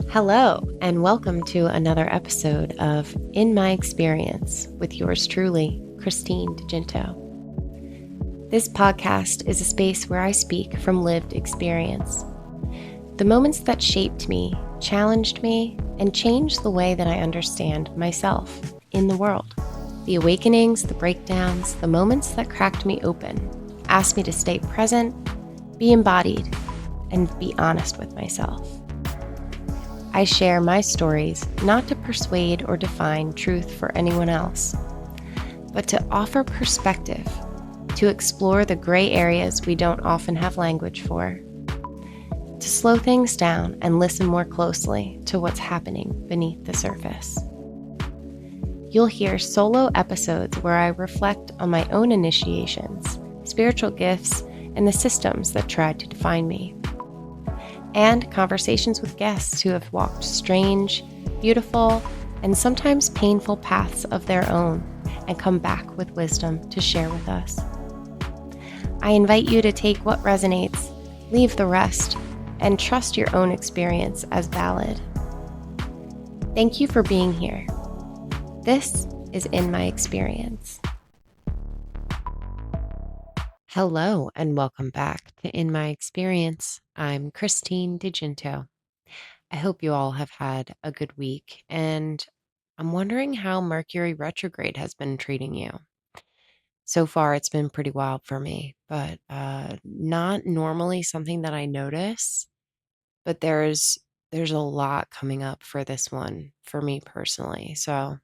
Hello, and welcome to another episode of In My Experience with yours truly, Christine DeGinto. This podcast is a space where I speak from lived experience. The moments that shaped me, challenged me, and changed the way that I understand myself in the world. The awakenings, the breakdowns, the moments that cracked me open, asked me to stay present, be embodied, and be honest with myself. I share my stories not to persuade or define truth for anyone else, but to offer perspective, to explore the gray areas we don't often have language for, to slow things down and listen more closely to what's happening beneath the surface. You'll hear solo episodes where I reflect on my own initiations, spiritual gifts, and the systems that tried to define me. And conversations with guests who have walked strange, beautiful, and sometimes painful paths of their own and come back with wisdom to share with us. I invite you to take what resonates, leave the rest, and trust your own experience as valid. Thank you for being here. This is In My Experience. Hello, and welcome back to In My Experience. I'm Christine DeGinto. I hope you all have had a good week, and I'm wondering how Mercury retrograde has been treating you. So far, it's been pretty wild for me, but not normally something that I notice, but there's a lot coming up for this one for me personally. So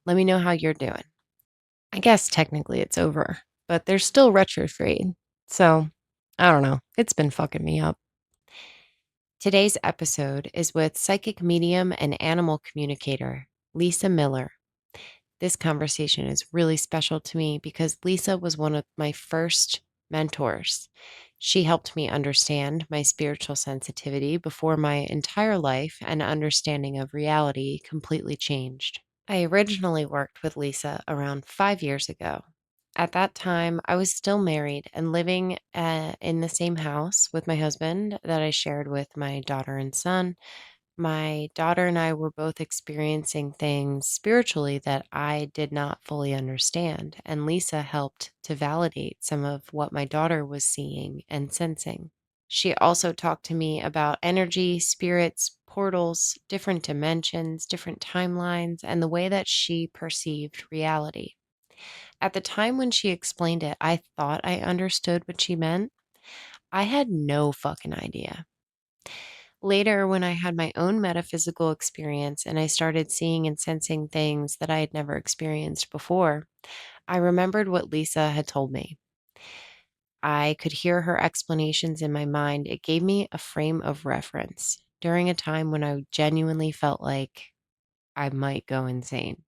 let me know how you're doing. I guess technically it's over, but there's still retrograde. So I don't know. It's been fucking me up. Today's episode is with psychic medium and animal communicator, Lisa Miller. This conversation is really special to me because Lisa was one of my first mentors. She helped me understand my spiritual sensitivity before my entire life and understanding of reality completely changed. I originally worked with Lisa around 5 years ago. At that time, I was still married and living in the same house with my husband that I shared with my daughter and son. My daughter and I were both experiencing things spiritually that I did not fully understand, and Lisa helped to validate some of what my daughter was seeing and sensing. She also talked to me about energy, spirits, portals, different dimensions, different timelines, and the way that she perceived reality. At the time when she explained it, I thought I understood what she meant. I had no fucking idea. Later, when I had my own metaphysical experience and I started seeing and sensing things that I had never experienced before, I remembered what Lisa had told me. I could hear her explanations in my mind. It gave me a frame of reference during a time when I genuinely felt like I might go insane.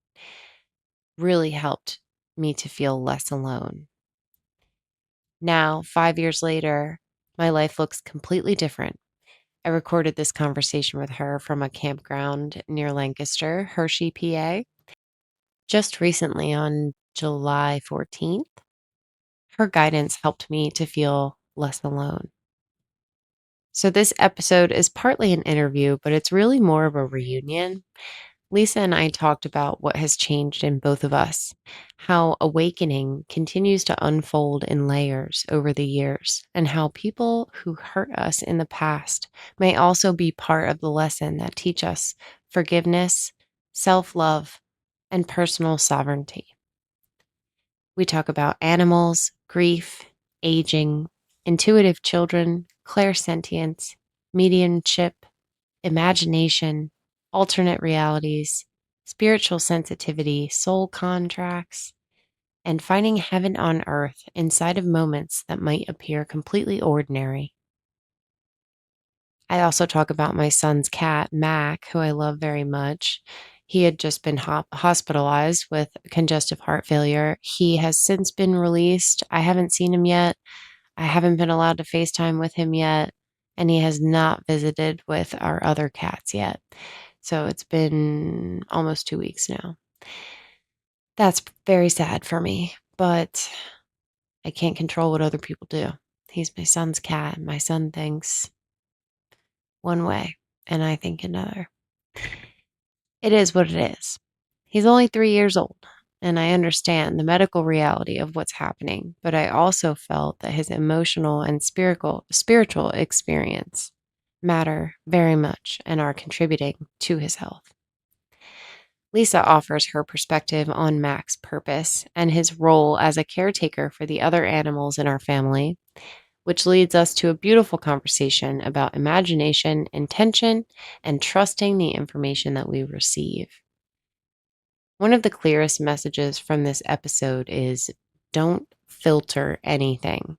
Really helped me to feel less alone. Now, 5 years later, my life looks completely different. I recorded this conversation with her from a campground near Lancaster, Hershey, PA, just recently on July 14th. Her guidance helped me to feel less alone. So, this episode is partly an interview, but it's really more of a reunion. Lisa and I talked about what has changed in both of us, how awakening continues to unfold in layers over the years, and how people who hurt us in the past may also be part of the lesson that teach us forgiveness, self-love, and personal sovereignty. We talk about animals, grief, aging, intuitive children, clairsentience, mediumship, imagination, alternate realities, spiritual sensitivity, soul contracts, and finding heaven on earth inside of moments that might appear completely ordinary. I also talk about my son's cat, Mac, who I love very much. He had just been hospitalized with congestive heart failure. He has since been released. I haven't seen him yet. I haven't been allowed to FaceTime with him yet. And he has not visited with our other cats yet. So it's been almost 2 weeks now. That's very sad for me, but I can't control what other people do. He's my son's cat. My son thinks one way, and I think another. It is what it is. He's only 3 years old, and I understand the medical reality of what's happening, but I also felt that his emotional and spiritual experience matter very much and are contributing to his health. Lisa offers her perspective on Mac's purpose and his role as a caretaker for the other animals in our family, which leads us to a beautiful conversation about imagination, intention, and trusting the information that we receive. One of the clearest messages from this episode is don't filter anything.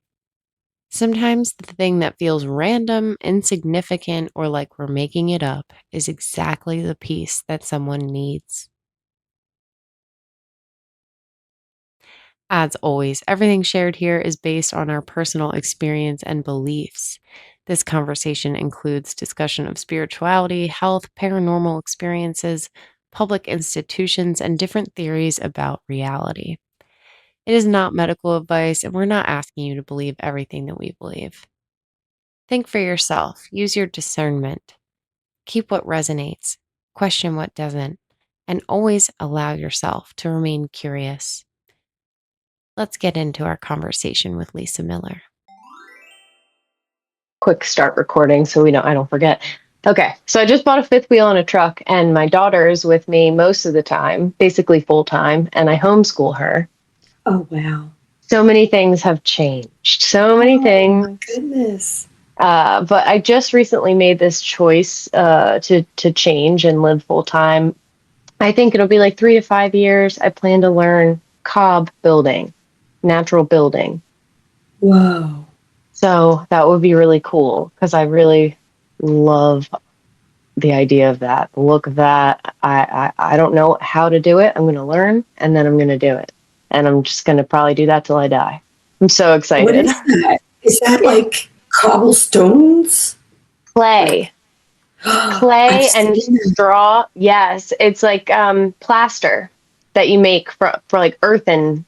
Sometimes the thing that feels random, insignificant, or like we're making it up is exactly the piece that someone needs. As always, everything shared here is based on our personal experience and beliefs. This conversation includes discussion of spirituality, health, paranormal experiences, public institutions, and different theories about reality. It is not medical advice, and we're not asking you to believe everything that we believe. Think for yourself, use your discernment, keep what resonates, question what doesn't, and always allow yourself to remain curious. Let's get into our conversation with Lisa Miller. Quick start recording so I don't forget. Okay, so I just bought a fifth wheel on a truck, and my daughter is with me most of the time, basically full time, and I homeschool her. Oh, wow. So many things have changed. So many things. My goodness. But I just recently made this choice to change and live full time. I think it'll be like 3 to 5 years. I plan to learn cob building, natural building. Whoa. So that would be really cool because I really love the idea of that, the look of that. I don't know how to do it. I'm going to learn and then I'm going to do it. And I'm just going to probably do that till I die. I'm so excited. What is that? Is that like cobblestones? Clay. Clay and straw. Yes. It's like plaster that you make for like earthen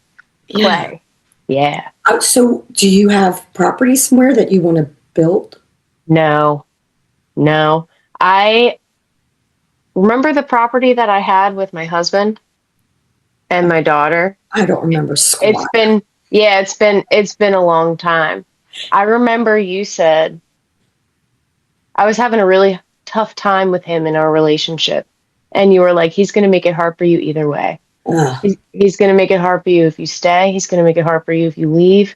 clay. Yeah. So do you have property somewhere that you want to build? No. I remember the property that I had with my husband and my daughter. I don't remember squat. It's been a long time. I remember you said I was having a really tough time with him in our relationship. And you were like, he's going to make it hard for you either way. He's going to make it hard for you if you stay. He's going to make it hard for you if you leave.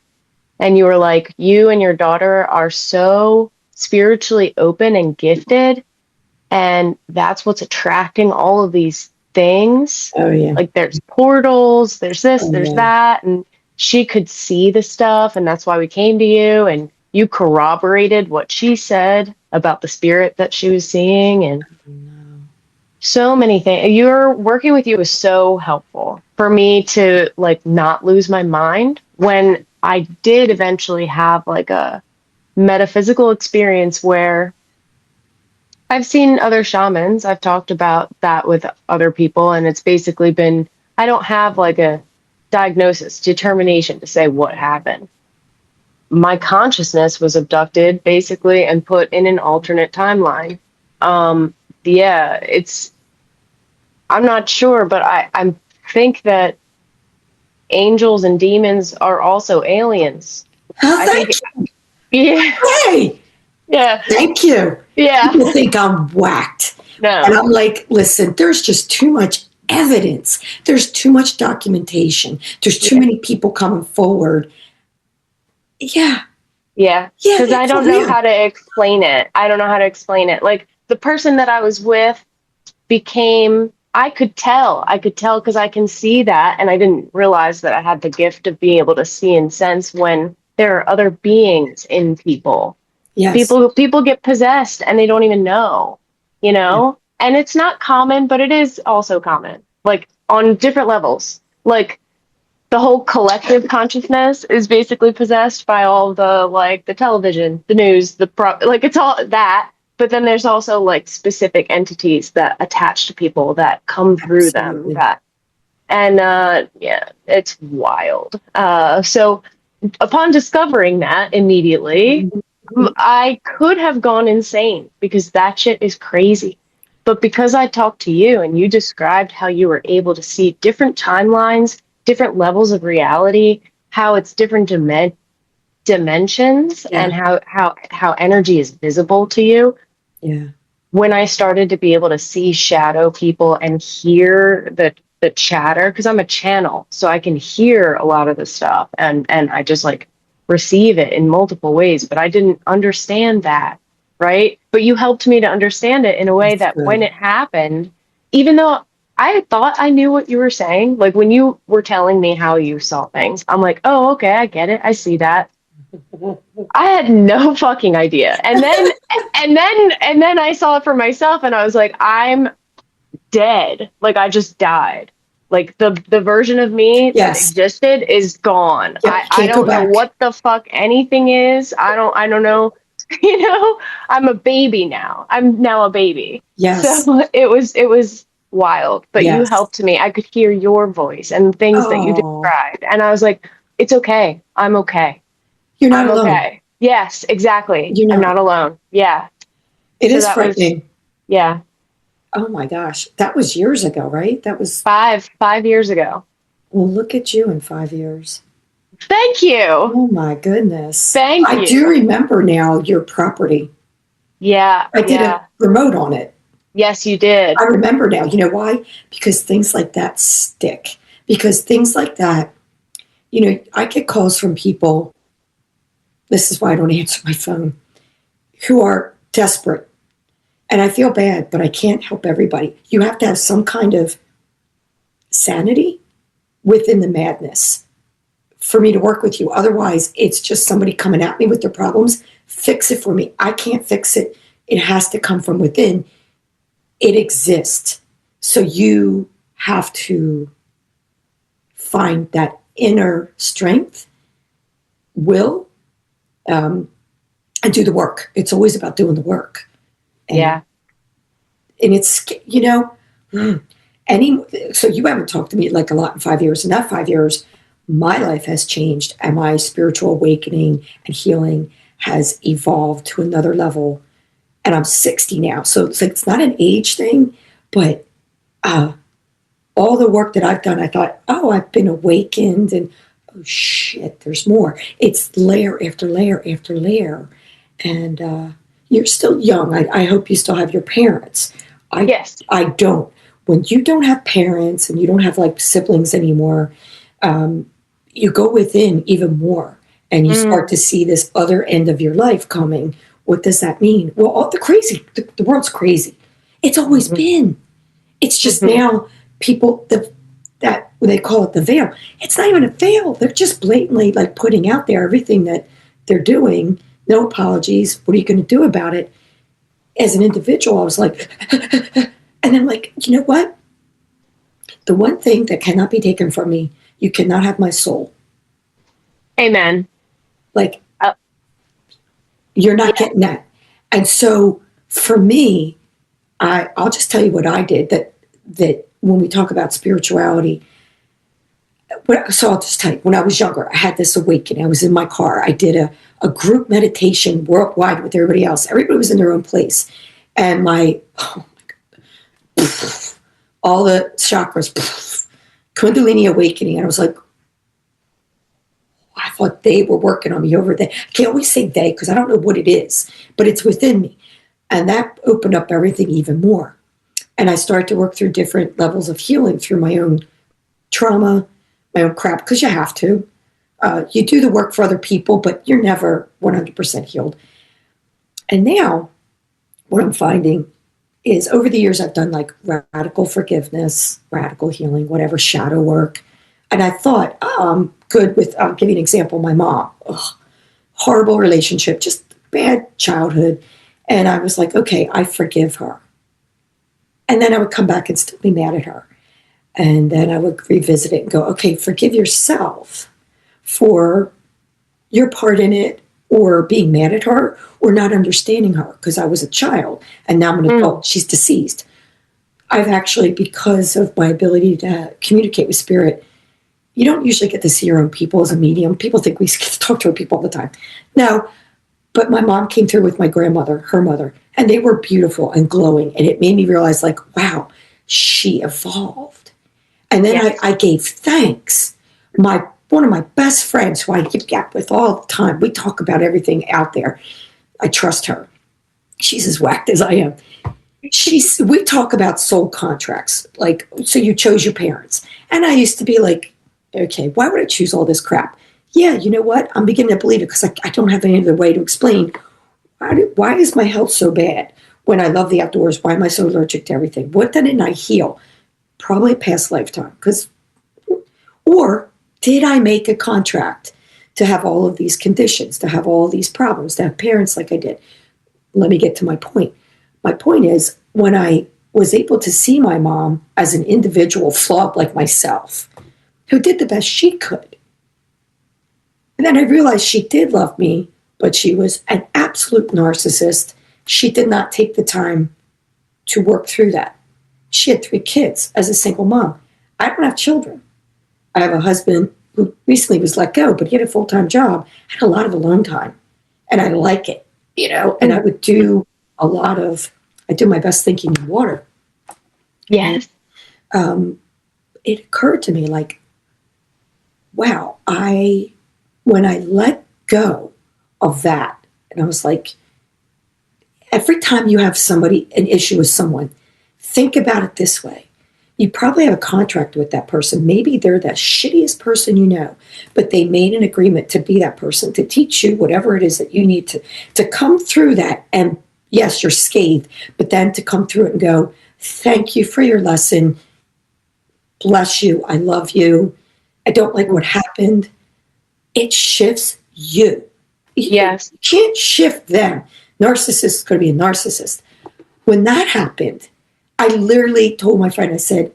And you were like, you and your daughter are so spiritually open and gifted. And that's what's attracting all of these things. Oh, yeah. Like there's portals, there's this, there's that. And she could see the stuff. And that's why we came to you. And you corroborated what she said about the spirit that she was seeing. And so many things. Your working with you was so helpful for me to like not lose my mind when I did eventually have like a metaphysical experience where I've seen other shamans. I've talked about that with other people, and it's basically been, I don't have like a diagnosis, determination to say what happened. My consciousness was abducted basically and put in an alternate timeline. I'm not sure, but I think that angels and demons are also aliens. Thank you. Yeah. Hey. Yeah. Thank you. Yeah. People think I'm whacked. No. And I'm like, listen, there's just too much evidence. There's too much documentation. There's too many people coming forward. Yeah. Because I don't know how to explain it. Like the person that I was with became, I could tell because I can see that. And I didn't realize that I had the gift of being able to see and sense when there are other beings in people. Yes. People get possessed and they don't even know, and it's not common, but it is also common, like on different levels. Like the whole collective consciousness is basically possessed by all the like the television, the news, it's all that. But then there's also like specific entities that attach to people that come through them. It's wild. So upon discovering that immediately, I could have gone insane because that shit is crazy. But because I talked to you and you described how you were able to see different timelines, different levels of reality, how it's different dimensions, and Yeah. how energy is visible to you, Yeah. when I started to be able to see shadow people and hear the chatter, because I'm a channel, so I can hear a lot of the stuff, and I just like receive it in multiple ways, but I didn't understand that, right? But you helped me to understand it in a way That's that when good. it happened, even though I thought I knew what you were saying, like when you were telling me how you saw things, I'm like, oh, okay, I get it. I see that. I had no fucking idea. And then I saw it for myself and I was like, I'm dead. Like I just died. Like the version of me that Yes. existed is gone. Yep. I You I can't go don't know back. what the fuck anything is. I don't know. You know, I'm a baby now. I'm now a baby. Yes. So it was wild, but you Yes. helped me. I could hear your voice and things that you Oh, described. And I was like, it's okay. I'm okay. you're not I'm alone. okay. Yes, exactly. You're I'm not not. alone. Yeah. It So is that was, frightening. yeah, Oh my gosh. That was years ago, right? That was, 5 years ago. well, look at you in 5 years. Thank you. Oh my goodness. Thank I do you. remember now your property. Yeah, I did a yeah. remote on it. Yes, you I did. remember now. You know why? Because things like that stick. Because things like that, I get calls from people. This is why I don't answer my phone, who are desperate. And I feel bad, but I can't help everybody. You have to have some kind of sanity within the madness for me to work with you. Otherwise, it's just somebody coming at me with their problems. Fix it for me. I can't fix it. It has to come from within. It exists. So you have to find that inner strength, will, um, and do the work. It's always about doing the work. And Yeah. and it's mm, any so you haven't talked to me like a lot in 5 years. In that 5 years, my life has changed and my spiritual awakening and healing has evolved to another level. And I'm 60 now. So it's like it's not an age thing, but uh all the work that I've done, I thought, oh, I've been awakened and oh shit, there's more. It's layer after layer after layer. And you're still young. I hope you still have your parents. I Yes. I don't. When you don't have parents and you don't have like siblings anymore, you go within even more and you start to Mm, see this other end of your life coming. What does that mean? Well, all the world's crazy. It's always hmm been. It's just hmm now people that they call it the veil. It's not even a veil. They're just blatantly like putting out there everything that they're doing. No apologies. What are you going to do about it? As an individual, I was like, and I'm like, you know what? The one thing that cannot be taken from me, you cannot have my soul. Amen. Like Uh, you're not yeah. getting that. And so for me, I'll just tell you what I did. That when we talk about spirituality, so I'll just tell you, when I was younger, I had this awakening. I was in my car. I did a group meditation worldwide with everybody else. Everybody was in their own place. And oh my God, all the chakras, Kundalini awakening. And I was like, I thought they were working on me over there. I can't always say they because I don't know what it is, but it's within me. And that opened up everything even more. And I started to work through different levels of healing through my own trauma, my own crap, because you have to. You do the work for other people, but you're never 100% healed. And now, what I'm finding is over the years, I've done like radical forgiveness, radical healing, whatever, shadow work. And I thought, oh, I'm good with, I'll give you an example, my mom. Ugh, horrible relationship, just bad childhood. And I was like, okay, I forgive her. And then I would come back and still be mad at her. And then I would revisit it and go, okay, forgive yourself for your part in it or being mad at her or not understanding her because I was a child and now I'm an Mm, adult. She's deceased. I've actually, because of my ability to communicate with spirit, you don't usually get to see your own people as a medium. People think we talk to our people all the time. No, But my mom came through with my grandmother, her mother, and they were beautiful and glowing. And it made me realize, like, wow, she evolved. And then Yes. I gave thanks. One of my best friends, who I keep gap with all the time, we talk about everything out there. I trust her. She's as whacked as I am. We talk about soul contracts, like, so you chose your parents. And I used to be like, okay, why would I choose all this crap? Yeah, you know what? I'm beginning to believe it because I don't have any other way to explain why is my health so bad when I love the outdoors? Why am I so allergic to everything? What didn't I heal? Probably a past lifetime. Or did I make a contract to have all of these conditions, to have all these problems, to have parents like I did? Let me get to my point. My point is, when I was able to see my mom as an individual flawed like myself, who did the best she could, and then I realized she did love me, but she was an absolute narcissist. She did not take the time to work through that. She had 3 kids as a single mom. I don't have children. I have a husband who recently was let go, but he had a full-time job, had a lot of alone time, and I like it, and I would do I do my best thinking in water. Yes. It occurred to me, like, wow, when I let go of that, and I was like, every time you have an issue with someone, think about it this way. You probably have a contract with that person. Maybe they're the shittiest person you know, but they made an agreement to be that person, to teach you whatever it is that you need to come through that. And yes, you're scathed, but then to come through it and go, thank you for your lesson. Bless you. I love you. I don't like what happened. It shifts you. Yes. You can't shift them. Narcissist could be a narcissist. When that happened, I literally told my friend, I said,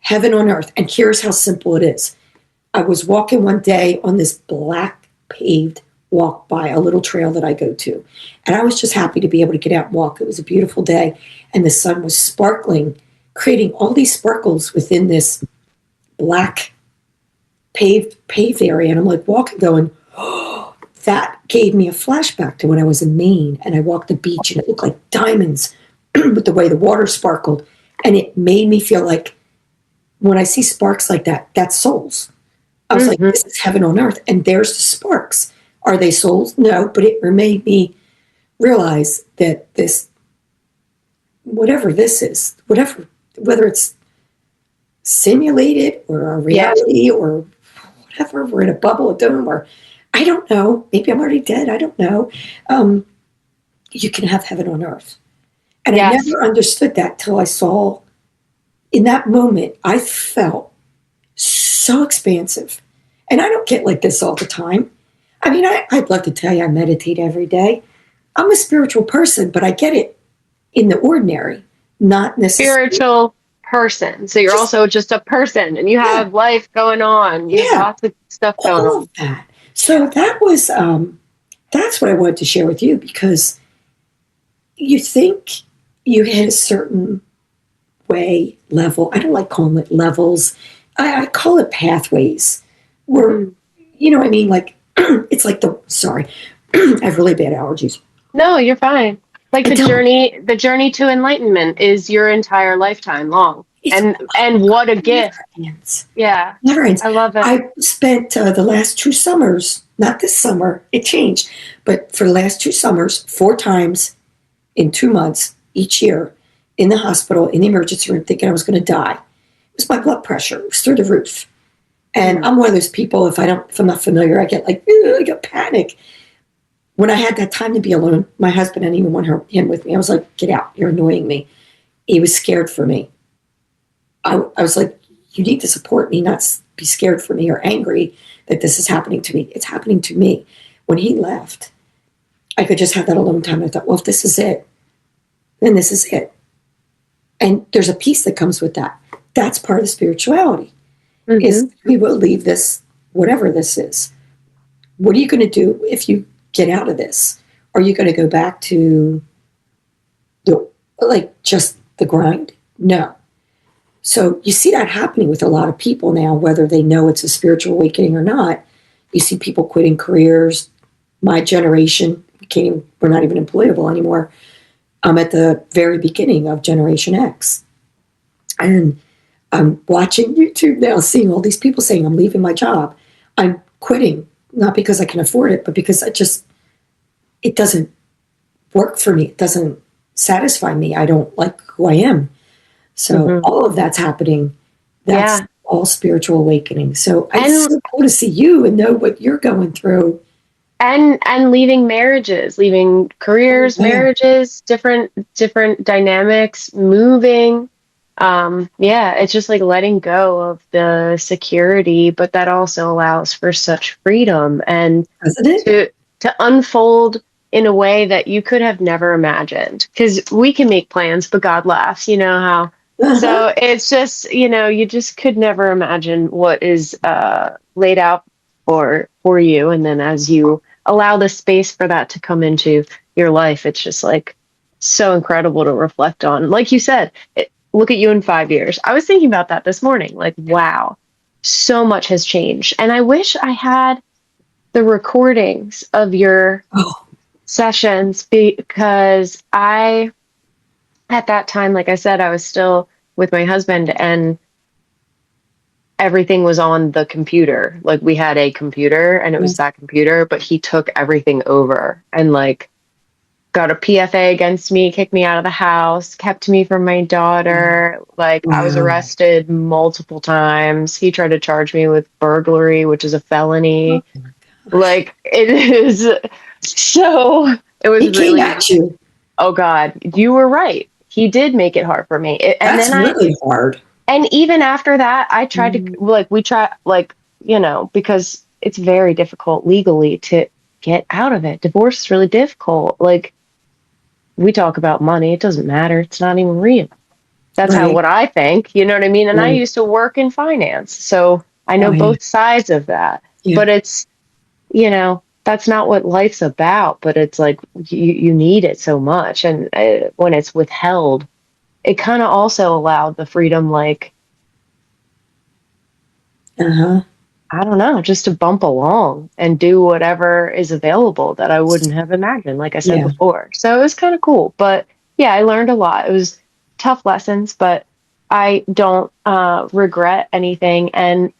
heaven on earth. And here's how simple it is. I was walking one day on this black paved walk by a little trail that I go to. And I was just happy to be able to get out and walk. It was a beautiful day. And the sun was sparkling, creating all these sparkles within this black paved area. And I'm like walking, going, oh, that gave me a flashback to when I was in Maine and I walked the beach and it looked like diamonds with the way the water sparkled. And it made me feel like when I see sparks like that, that's souls. I was like, this is heaven on earth. And there's the sparks. Are they souls? No, but it made me realize that this, whatever this is, whether it's simulated or a reality or whatever, we're in a bubble, a dome, or I don't know. Maybe I'm already dead. I don't know. You can have heaven on earth. And I never understood that till I saw, in that moment, I felt so expansive. And I don't get like this all the time. I mean, I'd love to tell you I meditate every day. I'm a spiritual person, but I get it in the ordinary, not necessarily. Spiritual person. So you're also just a person and you have life going on. You have lots of stuff going all on. of that. So that was, that's what I wanted to share with you, because you think you hit a certain level. I don't like calling it levels. I call it pathways where, you know what I mean? Like, it's like sorry, I have really bad allergies. No, you're fine. Like the journey to enlightenment is your entire lifetime long. And what a gift. Yeah. Never ends. I love it. I spent the last 2 summers, not this summer, it changed, but for the last 2 summers, 4 times in 2 months each year in the hospital, in the emergency room, thinking I was going to die. It was my blood pressure. It was through the roof. And I'm one of those people, if I'm not familiar, I get like, I get panic. When I had that time to be alone, my husband didn't even want him with me. I was like, get out, you're annoying me. He was scared for me. I was like, you need to support me, not be scared for me or angry that this is happening to me. It's happening to me. When he left, I could just have that alone time. I thought, well, if this is it, then this is it. And there's a peace that comes with that. That's part of the spirituality. Is we will leave this, whatever this is. What are you going to do if you get out of this? Are you going to go back to just the grind? No. So you see that happening with a lot of people now, whether they know it's a spiritual awakening or not. You see people quitting careers. My generation we're not even employable anymore. I'm at the very beginning of Generation X. And I'm watching YouTube now, seeing all these people saying, I'm leaving my job. I'm quitting, not because I can afford it, but because it doesn't work for me. It doesn't satisfy me. I don't like who I am. So Mhm. all of that's happening. That's Yeah. all spiritual awakening. So it's And so cool to see you and know what you're going through. and leaving marriages, leaving Oh, careers, yeah. marriages, different dynamics, moving. Yeah, it's just like letting go of the security, but that also allows for such freedom and Doesn't it? to unfold in a way that you could have never imagined. Because we can make plans, but God laughs, you know how. Uh-huh. So it's just, you just could never imagine what is laid out for you, and then as you allow the space for that to come into your life, it's just like so incredible to reflect on. Like you said, look at you in 5 years. I was thinking about that this morning. Like, wow, so much has changed, and I wish I had the recordings of your Oh, sessions because at that time, like I said, I was still with my husband and everything was on the computer. Like we had a computer and it was yes. that computer, but he took everything over and like got a PFA against me, kicked me out of the house, kept me from my daughter. Like I was Wow. arrested multiple times. He tried to charge me with burglary, which is a Oh, felony. my gosh. Like it is so it was He came really, at you. oh God, you were right. He did make it hard for me. And That's then really hard. and even after that, I tried to, Mm, like, we try, like, because it's very difficult legally to get out of it. Divorce is really difficult. Like, we talk about money, it doesn't matter. It's not even real. That's how right, what I think. You know what I mean? And I right. used to work in finance, so I Oh, know yeah. both sides of that. Yeah. But that's not what life's about. But it's like you need it so much, and when it's withheld, it kind of also allowed the freedom, like Uh-huh. I don't know, just to bump along and do whatever is available that I wouldn't have imagined, like I said Yeah. before. So it was kind of cool. But yeah, I learned a lot. It was tough lessons, but I don't regret anything. And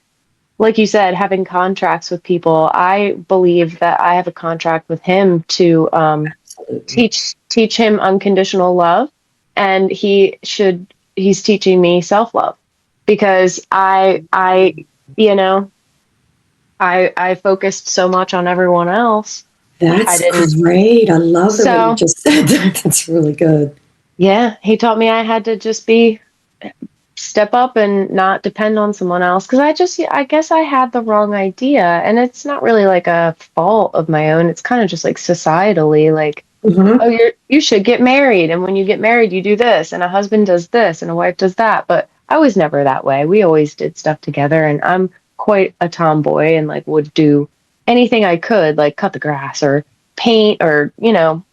like you said, having contracts with people, I believe that I have a contract with him to Absolutely. teach him unconditional love, and he's teaching me self love because you know I focused so much on everyone else. I That's didn't. great. I love the way you So, just said that. That's really good. yeah, he taught me I had to just step up and not depend on someone else because I guess I had the wrong idea. And it's not really like a fault of my own. It's kind of just like societally, like, Hmm. oh, you should get married. And when you get married, you do this, and a husband does this, and a wife does that. But I was never that way. We always did stuff together, and I'm quite a tomboy and like would do anything I could, like cut the grass or paint or,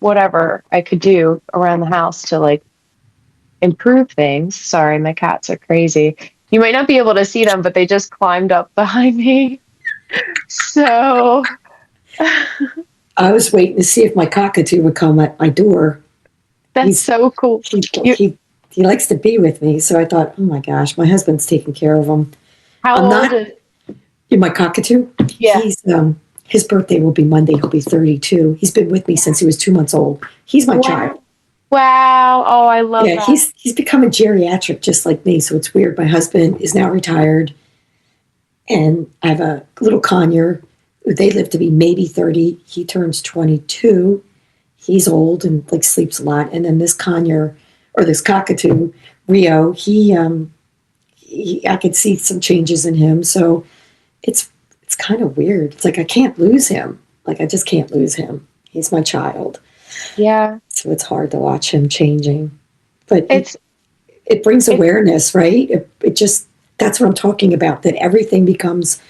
whatever I could do around the house to like improve things. Sorry, my cats are crazy. You might not be able to see them, but they just climbed up behind me. So I was waiting to see if my cockatoo would come at my door. that's He's so cool. he You, he he likes to be with me, so I thought, oh my gosh, my husband's taking care of him. how I'm old not is, my cockatoo. yeah. His birthday will be Monday. He'll be 32. He's been with me since he was 2 months old. He's my child. Wow. Wow. Oh, I love Yeah, that. he's become a geriatric just like me, so it's weird. My husband is now retired, and I have a little conure. They live to be maybe 30. He turns 22. He's old and like sleeps a lot. And then this conure or this cockatoo, Rio, I could see some changes in him. So it's it's kind of weird. It's like I can't lose him. Like I just can't lose him. He's my child. Yeah. So it's hard to watch him changing. But It's it brings it's awareness, right? It just, that's what I'm talking about, that everything becomes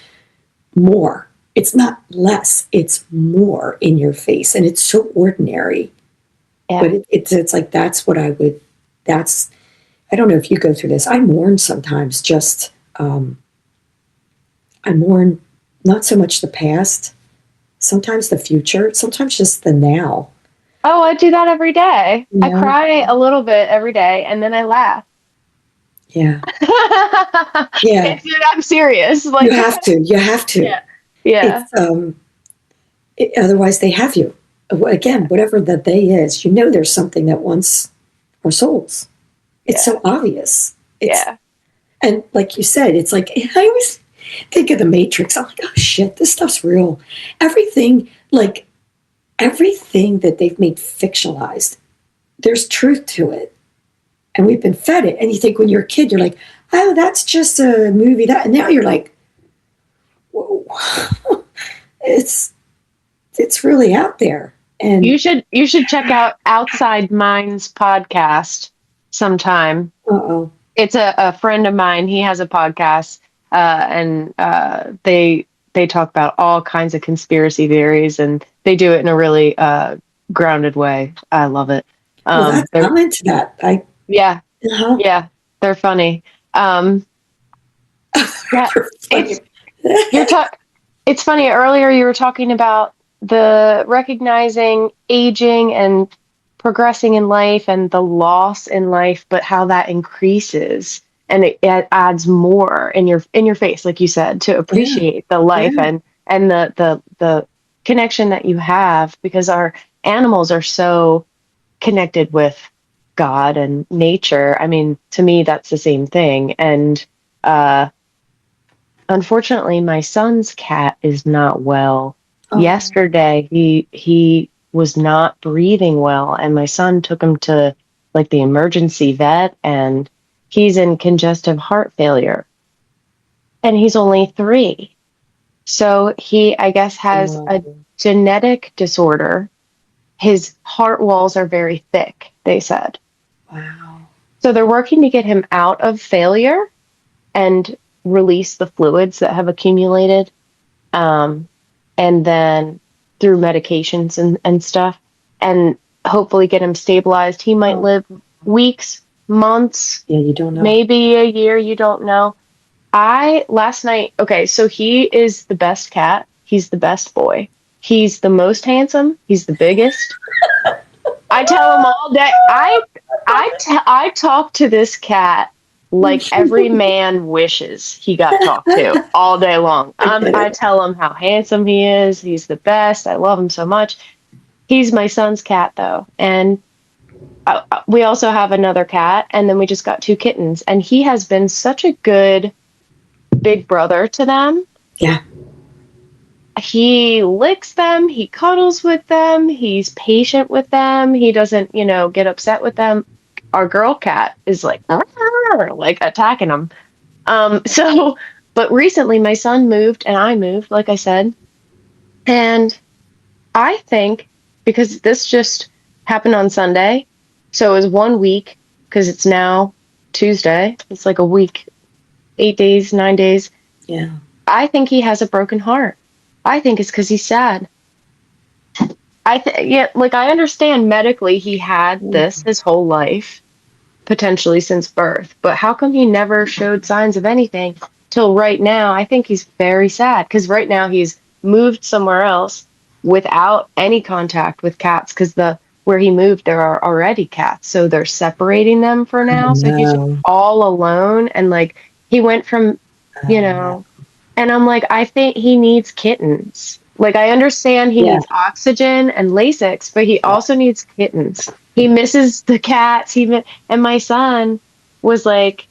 more. It's not less, it's more in your face. And it's so ordinary. But yeah. it's like, that's, I don't know if you go through this. I mourn sometimes I mourn not so much the past, sometimes the future, sometimes just the now. Oh, I do that every day. I Yeah. cry a little bit every day and then I laugh. Yeah. Yeah. I'm serious. You Like, have to. You have to. yeah. Yeah. It's otherwise they have you. Again, whatever the they is, there's something that wants our souls. It's Yeah. so obvious. It's Yeah. And like you said, it's like I always think of the Matrix. I'm like, oh shit, this stuff's real. Everything, like everything that they've made fictionalized, there's truth to it. And we've been fed it. And you think when you're a kid, you're like, oh, that's just a movie. That, and now you're like, whoa, it's really out there. And You should check out Outside Minds podcast sometime. uh-oh. It's a friend of mine. He has a podcast, and they talk about all kinds of conspiracy theories, and they do it in a really grounded way. I love it. Well, They're I'm into that. Yeah, Uh-huh. yeah, they're funny. Yeah, Funny. it's you're talking. It's funny. Earlier, you were talking about the recognizing aging and progressing in life and the loss in life, but how that increases and it adds more in your face, like you said, to Yeah, appreciate the life yeah, and the connection that you have because our animals are so connected with God and nature. I mean, to me, that's the same thing. And uh, unfortunately, my son's cat is not well. oh, Yesterday, he was not breathing well, and my son took him to like the emergency vet, and he's in congestive heart failure, and he's only 3. So he, I guess, has a oh, genetic disorder. His heart walls are very thick, they said. wow. So they're working to get him out of failure and release the fluids that have accumulated. Um, and then through medications and stuff, and hopefully get him stabilized. He might Oh, live weeks, months, yeah, you don't know. maybe a year, you don't know. Last night, okay, so he is the best cat. He's the best boy. He's the most handsome. He's the biggest. I tell him all day. I talk to this cat like every man wishes he got talked to all day long. I get I it. tell him how handsome he is. He's the best. I love him so much. He's my son's cat though, and we also have another cat, and then we just got 2 kittens. And he has been such a good big brother to them. Yeah, He licks them, he cuddles with them, he's patient with them, he doesn't, get upset with them. Our girl cat is like, like attacking them. So, but recently my son moved and I moved, like I said, and I think because this just happened on Sunday, so it was 1 week because it's now Tuesday. It's like a week, 8 days, 9 days. yeah. I think he has a broken heart. I think it's because he's sad. Yeah, like I understand medically he had this his whole life, potentially since birth, but how come he never showed signs of anything till right now? I think he's very sad because right now he's moved somewhere else without any contact with cats because the where he moved there are already cats, so they're separating them for I now. So he's just know. all alone and like he went from, you Uh, know, and I'm like, I think he needs kittens. Like, I understand he yeah, needs oxygen and Lasix, but he yeah. also needs kittens. He misses the cats. And my son was like,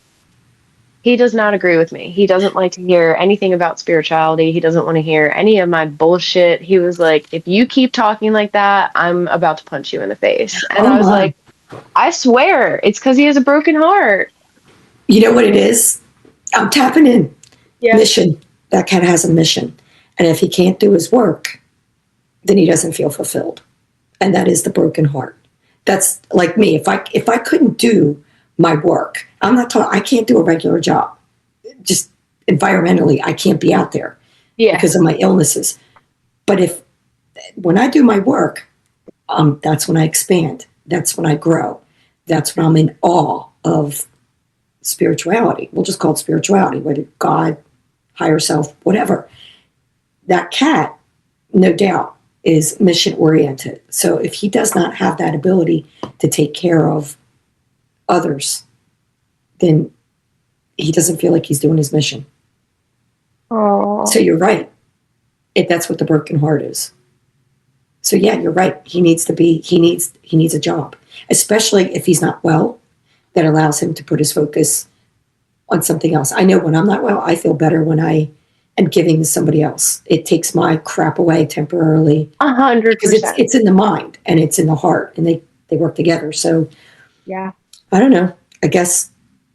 he does not agree with me. He doesn't like to hear anything about spirituality. He doesn't want to hear any of my bullshit. He was like, if you keep talking like that, I'm about to punch you in the face. And Oh I was my. like, I swear, it's because he has a broken heart. You know what it is? I'm tapping in. Yeah. Mission. That cat has a mission. And if he can't do his work, then he doesn't feel fulfilled. And that is the broken heart. That's like me. If I couldn't do my work, I'm not talking, I can't do a regular job. Just environmentally, I can't be out there Yeah. because of my illnesses. But when I do my work, that's when I expand. That's when I grow. That's when I'm in awe of spirituality. We'll just call it spirituality, whether God, higher self, whatever. That cat, no doubt, is mission oriented. So if he does not have that ability to take care of others, then he doesn't feel like he's doing his mission. Oh. So you're right. If that's what the broken heart is. So yeah, you're right. He needs a job, especially if he's not well, that allows him to put his focus on something else. I know when I'm not well, I feel better when I am giving to somebody else. It takes my crap away temporarily. 100%. Because it's in the mind and it's in the heart, and they work together. So yeah, I don't know. I guess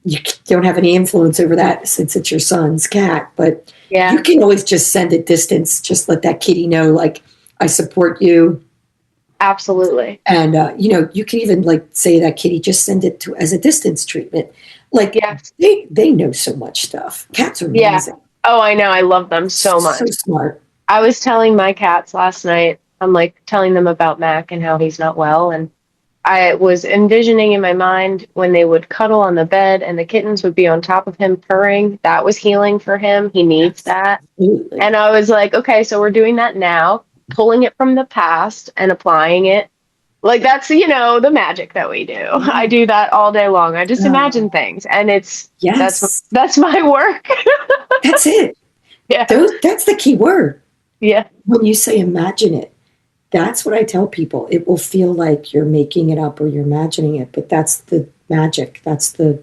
you don't have any influence over that since it's your son's cat, but yeah, you can always just send it distance. Just let that kitty know, like, I support you. absolutely. And, you can even like say that kitty, just send it to as a distance treatment. Like, Yes. they know so much stuff. Cats are amazing. Yeah. Oh, I know. I love them so much. So smart. I was telling my cats last night, I'm like telling them about Mac and how he's not well. And I was envisioning in my mind when they would cuddle on the bed and the kittens would be on top of him purring. That was healing for him. He needs that. Absolutely. And I was like, okay, so we're doing that now, pulling it from the past and applying it. Like that's, the magic that we do. I do that all day long. I just imagine things, and Yes. that's my work. That's it. Yeah. That's the key word. Yeah. When you say imagine it, that's what I tell people. It will feel like you're making it up or you're imagining it, but that's the magic. That's the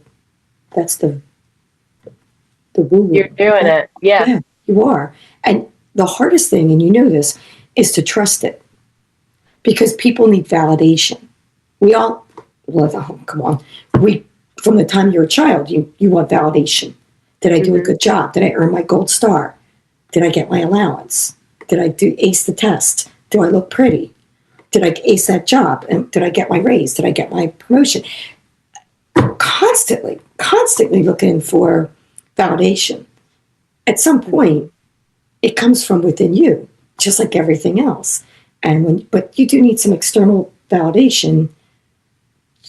woo-woo. You're doing it. Yeah. Yeah, you are. And the hardest thing, and you know this, is to trust it. Because people need validation. We all, come on. From the time you're a child, you want validation. Did I do a good job? Did I earn my gold star? Did I get my allowance? Did I ace the test? Do I look pretty? Did I ace that job? And did I get my raise? Did I get my promotion? Constantly looking for validation. At some point, it comes from within you, just like everything else. But you do need some external validation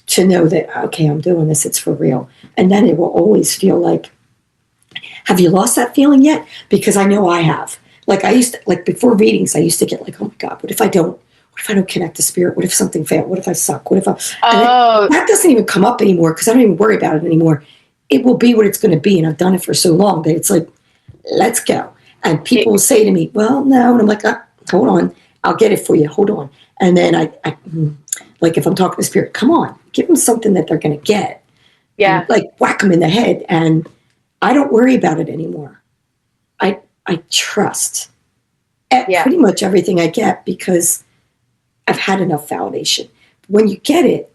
to know that, okay, I'm doing this, it's for real. And then it will always feel like, have you lost that feeling yet? Because I know I have. Like before readings, I used to get like, oh my God, what if I don't connect to spirit? What if something failed? What if I suck? That doesn't even come up anymore because I don't even worry about it anymore. It will be what it's going to be. And I've done it for so long that it's like, let's go. And people will say to me, well, no. And I'm like, hold on. I'll get it for you. Hold on. And then I like if I'm talking to spirit, come on, give them something that they're going to get. Yeah. And, like whack them in the head. And I don't worry about it anymore. I trust pretty much everything I get because I've had enough validation. When you get it,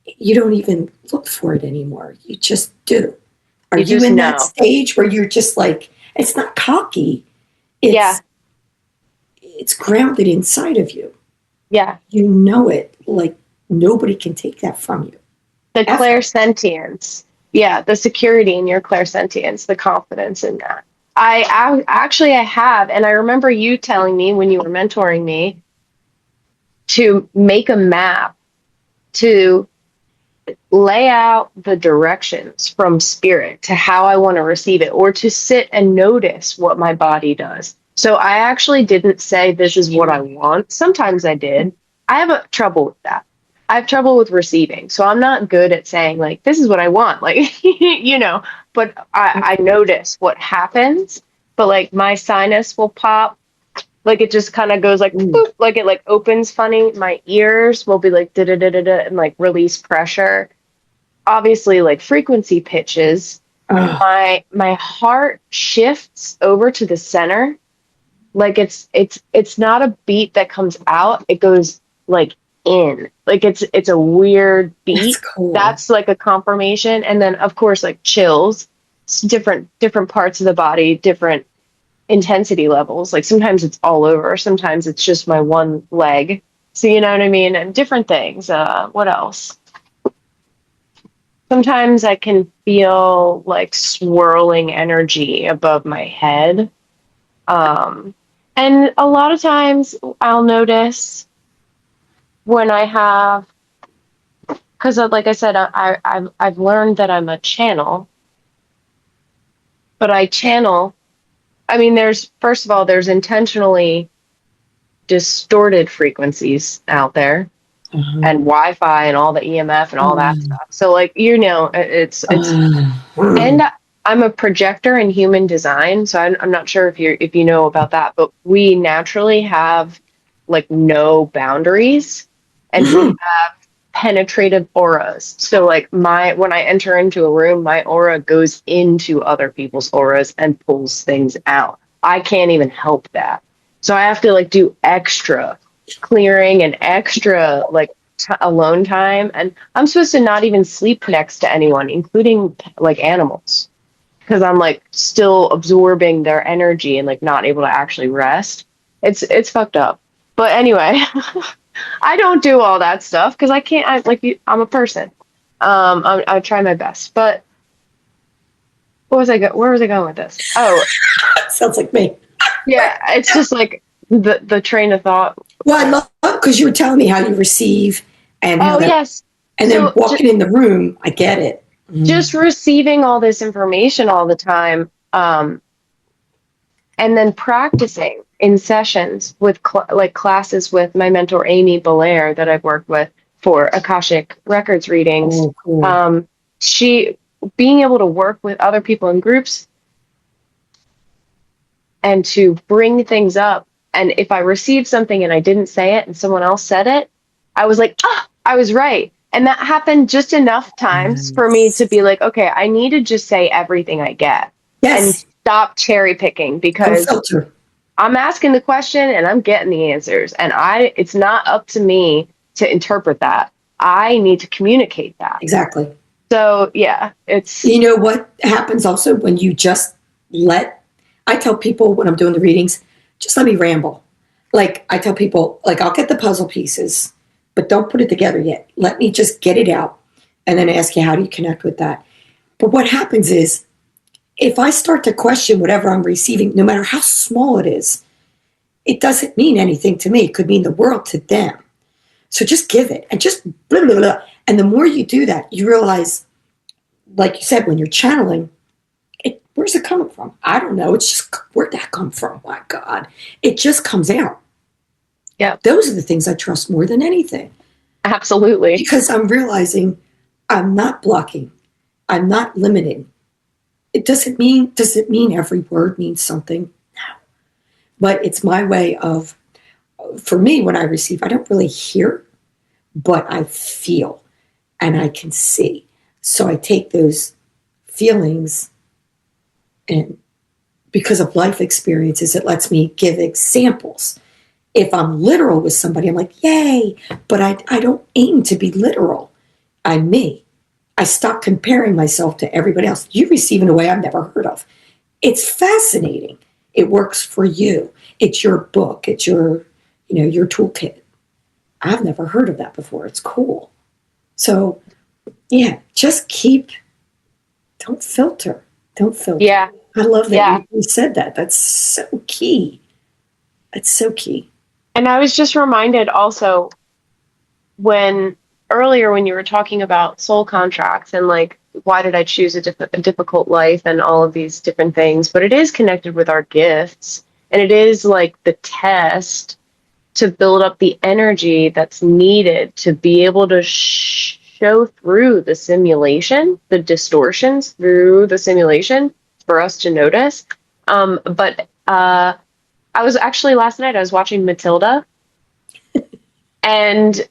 you don't even look for it anymore. You just do. Are you in that stage where you're just like, it's not cocky. It's grounded inside of you. Yeah. You know it. Like nobody can take that from you. The clairsentience. Yeah. The security in your clairsentience, the confidence in that. I have, and I remember you telling me when you were mentoring me to make a map to lay out the directions from spirit to how I want to receive it, or to sit and notice what my body does. So I actually didn't say this is what I want. Sometimes I did. I have trouble with that. I have trouble with receiving. So I'm not good at saying like, this is what I want. Like, but I notice what happens, but like my sinus will pop. Like it just kind of goes like, boop, like it like opens funny. My ears will be like, da da da da da, and like release pressure. Obviously like frequency pitches. My heart shifts over to the center. Like it's not a beat that comes out. It goes like in, like it's a weird beat. That's cool. That's like a confirmation. And then of course like chills, different parts of the body, different intensity levels. Like sometimes it's all over, sometimes it's just my one leg. So you know what I mean? And different things. What else? Sometimes I can feel like swirling energy above my head. And a lot of times I'll notice when I have, because like I said, I've learned that I'm a channel, but I channel. I mean, there's intentionally distorted frequencies out there, and Wi-Fi and all the EMF and all that stuff. So like, it's and I'm a projector in human design, so I'm not sure if you know about that, but we naturally have like no boundaries, and we have penetrative auras. So like when I enter into a room, my aura goes into other people's auras and pulls things out. I can't even help that. So I have to like do extra clearing and extra like alone time, and I'm supposed to not even sleep next to anyone, including like animals, because I'm like still absorbing their energy and like not able to actually rest. It's fucked up. But anyway, I don't do all that stuff because I can't. I'm a person. I try my best. But where was I going with this? Oh, Sounds like me. yeah. It's just like the train of thought. Well, I love because you were telling me how you receive and how Oh that, yes. and then walking in the room. I get it. Just receiving all this information all the time, and then practicing in sessions with like classes with my mentor Amy Belair that I've worked with for Akashic Records readings. Oh, cool. She being able to work with other people in groups and to bring things up. And if I received something and I didn't say it and someone else said it, I was like, I was right. And that happened just enough times for me to be like, okay, I need to just say everything I get and Yes. stop cherry picking, No because filter. I'm asking the question and I'm getting the answers. And it's not up to me to interpret that. I need to communicate that. Exactly. So yeah, it's. You know what happens also when you just I tell people when I'm doing the readings, just let me ramble. Like I tell people, like I'll get the puzzle pieces, but don't put it together yet. Let me just get it out and then ask you, how do you connect with that? But what happens is, if I start to question whatever I'm receiving, no matter how small it is, it doesn't mean anything to me. It could mean the world to them. So just give it and just blah, blah, blah. And the more you do that, you realize, like you said, when you're channeling, where's it coming from? I don't know. It's just, where'd that come from? My God. It just comes out. Yeah. Those are the things I trust more than anything. Absolutely. Because I'm realizing I'm not blocking. I'm not limiting. Does it mean every word means something? No. But it's my way of, for me, when I receive, I don't really hear, but I feel and I can see. So I take those feelings, and because of life experiences, it lets me give examples. If I'm literal with somebody, I'm like, yay, but I don't aim to be literal. I'm me. I stop comparing myself to everybody else. You receive in a way I've never heard of. It's fascinating. It works for you. It's your book. It's your toolkit. I've never heard of that before. It's cool. So yeah, just don't filter. Don't filter. Yeah. I love that you said that. That's so key. That's so key. And I was just reminded also earlier when you were talking about soul contracts and like, why did I choose a difficult life and all of these different things? But it is connected with our gifts, and it is like the test to build up the energy that's needed to be able to show through the simulation, the distortions through the simulation for us to notice. But I was actually last night, I was watching Matilda, and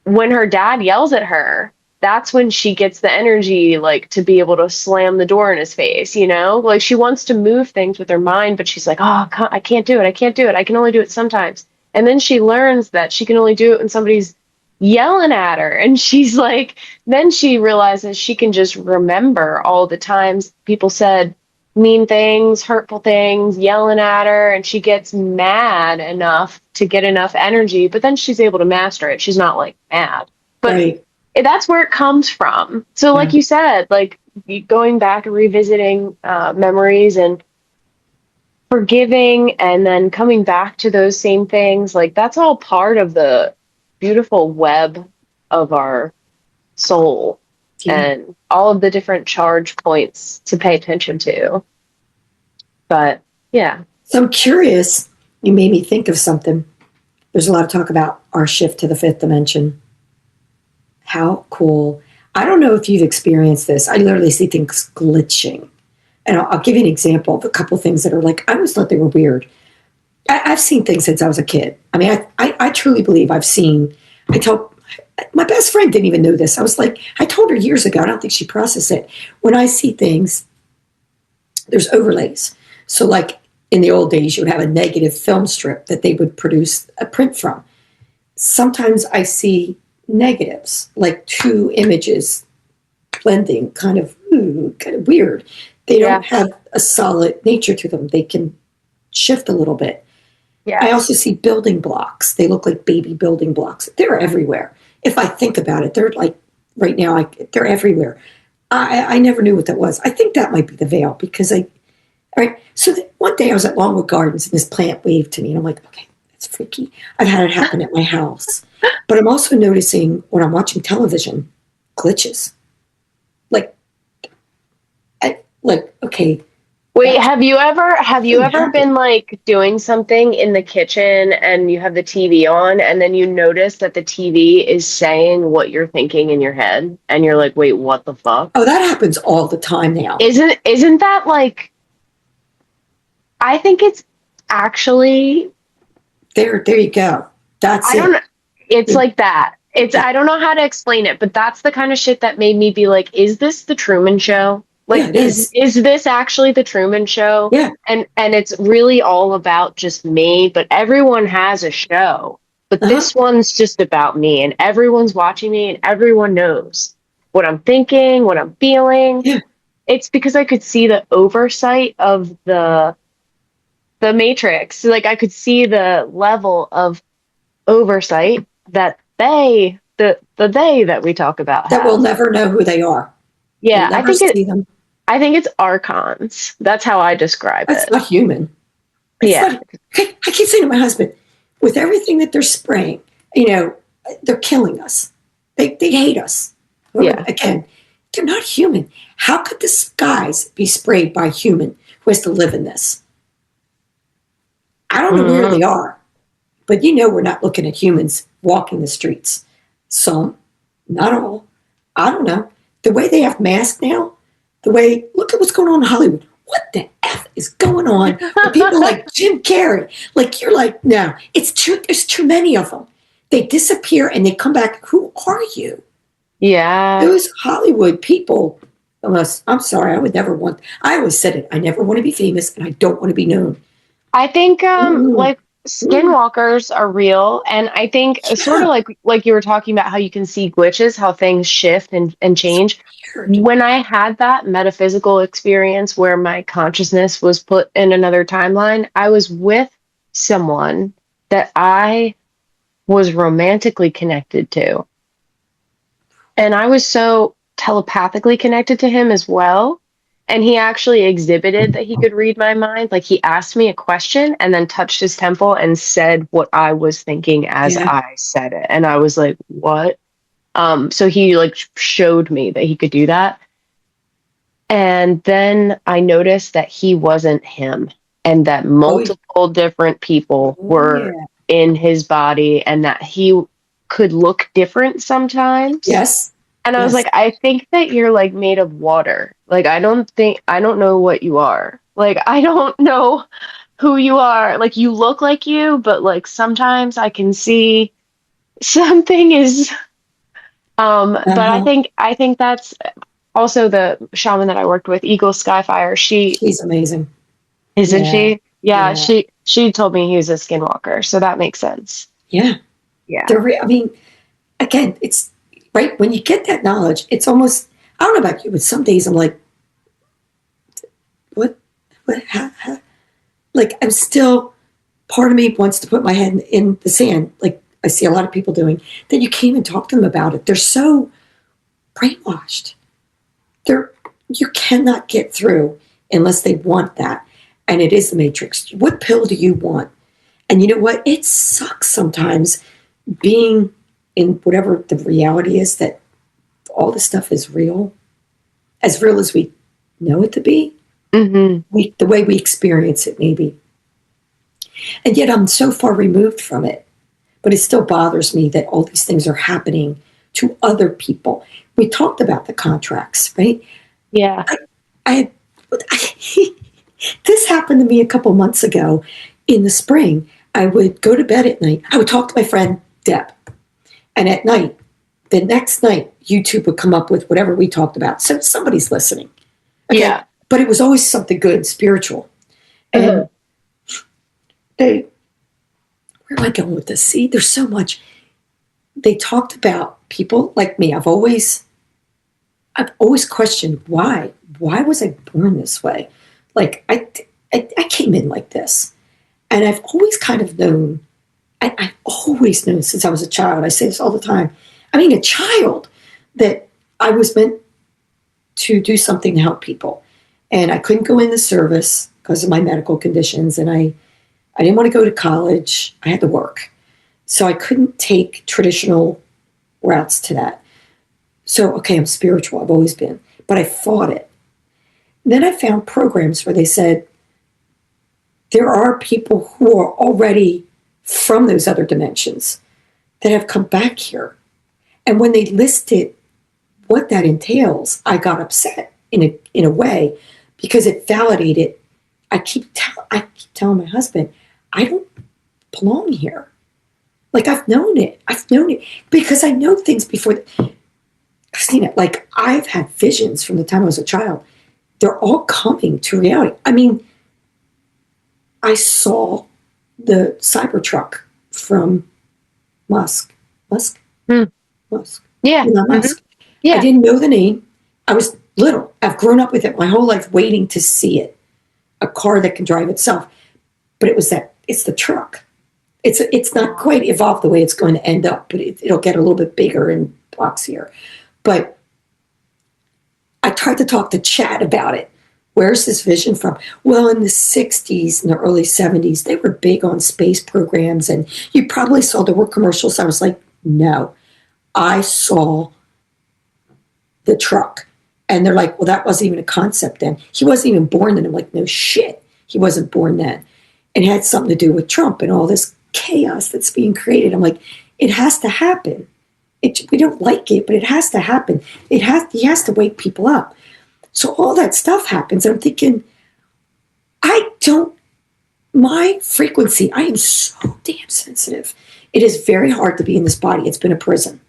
when her dad yells at her, that's when she gets the energy, like, to be able to slam the door in his face, Like, she wants to move things with her mind, but she's like, oh, I can't do it. I can't do it. I can only do it sometimes. And then she learns that she can only do it when somebody's yelling at her. And she's like, then she realizes she can just remember all the times people said mean things, hurtful things, yelling at her, and she gets mad enough to get enough energy, but then she's able to master it. She's not like mad. But right. That's where it comes from. So like you said, like going back and revisiting memories and forgiving and then coming back to those same things, like that's all part of the beautiful web of our soul and all of the different charge points to pay attention to. But yeah. So I'm curious, you made me think of something. There's a lot of talk about our shift to the fifth dimension. How cool. I don't know if you've experienced this. I literally see things glitching. And I'll give you an example of a couple of things that are like, I always thought they were weird. I've seen things since I was a kid. I mean, I truly believe I tell, my best friend didn't even know this. I was like, I told her years ago, I don't think she processed it. When I see things, there's overlays. So like in the old days, you would have a negative film strip that they would produce a print from. Sometimes I see negatives, like two images blending, kind of weird. They don't have a solid nature to them. They can shift a little bit. Yeah. I also see building blocks. They look like baby building blocks. They're everywhere. If I think about it, they're like right now, they're everywhere. I never knew what that was. I think that might be the veil because all right. So one day I was at Longwood Gardens and this plant waved to me and I'm like, okay, that's freaky. I've had it happen at my house. But I'm also noticing when I'm watching television, glitches. Okay. Wait, have you ever been like doing something in the kitchen and you have the TV on and then you notice that the TV is saying what you're thinking in your head and you're like, wait, what the fuck? Oh, that happens all the time now. Isn't that like, I think it's actually there you go. That's I don't know. It's like that. I don't know how to explain it, but that's the kind of shit that made me be like, is this the Truman Show? Like, is this actually the Truman Show? Yeah. And it's really all about just me, but everyone has a show. But this one's just about me, and everyone's watching me, and everyone knows what I'm thinking, what I'm feeling. Yeah. It's because I could see the oversight of the Matrix. Like, I could see the level of oversight that the they that we talk about that will never know who they are. Yeah, I think it's archons. That's how I describe it. That's not human. I keep saying to my husband, with everything that they're spraying, they're killing us. They hate us. Yeah. Again, they're not human. How could the skies be sprayed by a human who has to live in this? I don't know where they are, but we're not looking at humans walking the streets. Some, not all. I don't know. The way they have masks now, look at what's going on in Hollywood. What the F is going on with people like Jim Carrey? Like, you're like, no, it's too, there's too many of them. They disappear and they come back. Who are you? Yeah. Those Hollywood people, I'm sorry, I always said it. I never want to be famous and I don't want to be known. I think, like, skinwalkers are real, and I think sort of like you were talking about how you can see glitches, how things shift and change. When I had that metaphysical experience where my consciousness was put in another timeline, I was with someone that I was romantically connected to. And I was so telepathically connected to him as well. And he actually exhibited that he could read my mind. Like, he asked me a question and then touched his temple and said what I was thinking as I said it. And I was like, what? So he like showed me that he could do that. And then I noticed that he wasn't him and that multiple different people were in his body and that he could look different sometimes. Yes. And I was like, I think that you're like made of water. Like, I don't know what you are. Like, I don't know who you are. Like, you look like you, but like sometimes I can see something is, but I think that's also the shaman that I worked with, Eagle Skyfire. She's amazing. Isn't she? Yeah. She told me he was a skinwalker. So that makes sense. Yeah. Yeah. I mean, again, it's, right, when you get that knowledge, it's almost, I don't know about you, but some days I'm like, what, how? Like, I'm still, part of me wants to put my head in the sand, like I see a lot of people doing. Then you can't even talk to them about it. They're so brainwashed. You cannot get through unless they want that. And it is the Matrix. What pill do you want? And you know what? It sucks sometimes being in whatever the reality is, that all this stuff is real as we know it to be. Mm-hmm. The way we experience it, maybe. And yet I'm so far removed from it. but it still bothers me that all these things are happening to other people. We talked about the contracts, right? Yeah. I, I this happened to me a couple months ago in the spring. I would go to bed at night. I would talk to my friend Deb, and at night, the next night, YouTube would come up with whatever we talked about. So somebody's listening. Okay. Yeah. But it was always something good, spiritual. Uh-huh. And they, where am I going with this? See, there's so much. They talked about people like me. I've always questioned why. Why was I born this way? Like I came in like this, and I've always kind of known. I've always known since I was a child. I say this all the time. I mean, a child, that I was meant to do something to help people, and I couldn't go in the service because of my medical conditions, and I didn't want to go to college. I had to work, so I couldn't take traditional routes to that. So, okay, I'm spiritual. I've always been, but I fought it. Then I found programs where they said there are people who are already from those other dimensions that have come back here. And when they listed what that entails, I got upset in a way, because it validated. I keep telling my husband, I don't belong here. Like, I've known it because I know things before. Christina, like, I've had visions from the time I was a child. They're all coming to reality. I mean, I saw the Cybertruck from Musk. Hmm. Musk. Yeah. Elon Musk. Yeah. I didn't know the name. I was little. I've grown up with it my whole life, waiting to see it. A car that can drive itself. But it's the truck. It's not quite evolved the way it's going to end up, but it'll get a little bit bigger and boxier. But I tried to talk to Chad about it. Where's this vision from? Well, in the 60s and the early 70s, they were big on space programs, and you probably saw there were commercials. I was like, no, I saw the truck. And they're like, well, that wasn't even a concept then. He wasn't even born then. I'm like, no shit, he wasn't born then. It had something to do with Trump and all this chaos that's being created. I'm like, it has to happen. We don't like it, but it has to happen. He has to wake people up. So all that stuff happens. And I'm thinking, my frequency, I am so damn sensitive. It is very hard to be in this body. It's been a prison.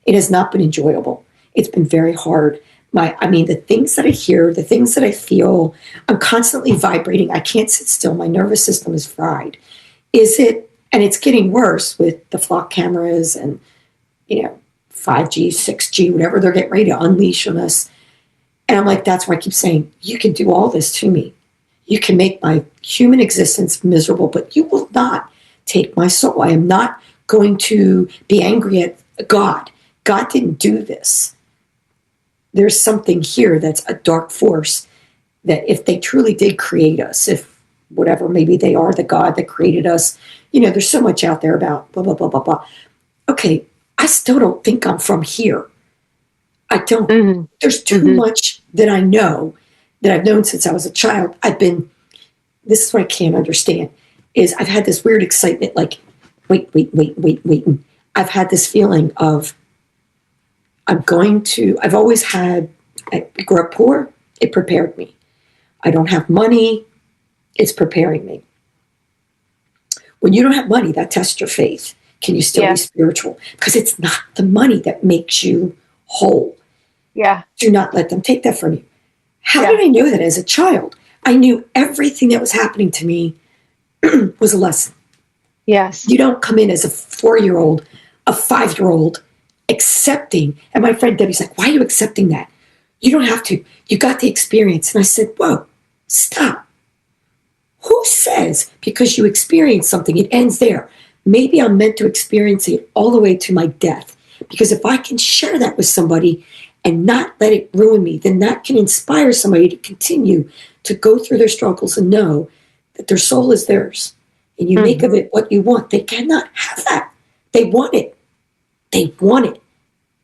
It has not been enjoyable. It's been very hard. The things that I hear, the things that I feel, I'm constantly vibrating. I can't sit still. My nervous system is fried. And it's getting worse with the flock cameras and, 5G, 6G, whatever they're getting ready to unleash on us. And I'm like, that's why I keep saying, you can do all this to me. You can make my human existence miserable, but you will not take my soul. I am not going to be angry at God. God didn't do this. There's something here that's a dark force that if they truly did create us, if whatever, maybe they are the God that created us, there's so much out there about blah, blah, blah, blah, blah. Okay, I still don't think I'm from here. I don't. Mm-hmm. There's too much that I know, that I've known since I was a child. This is what I can't understand, is I've had this weird excitement, like, wait. I've had this feeling of, I've always had, I grew up poor, it prepared me. I don't have money, it's preparing me. When you don't have money, that tests your faith. Can you still be spiritual? Because it's not the money that makes you whole. Yeah. Do not let them take that from you. How did I know that as a child? I knew everything that was happening to me was a lesson. Yes. You don't come in as a 4-year-old, a 5-year-old, accepting. And my friend Debbie's like, why are you accepting that? You don't have to. You got the experience. And I said, whoa, stop. Who says because you experience something, it ends there? Maybe I'm meant to experience it all the way to my death. Because if I can share that with somebody and not let it ruin me, then that can inspire somebody to continue to go through their struggles and know that their soul is theirs. And you make of it what you want. They cannot have that. They want it. They want it.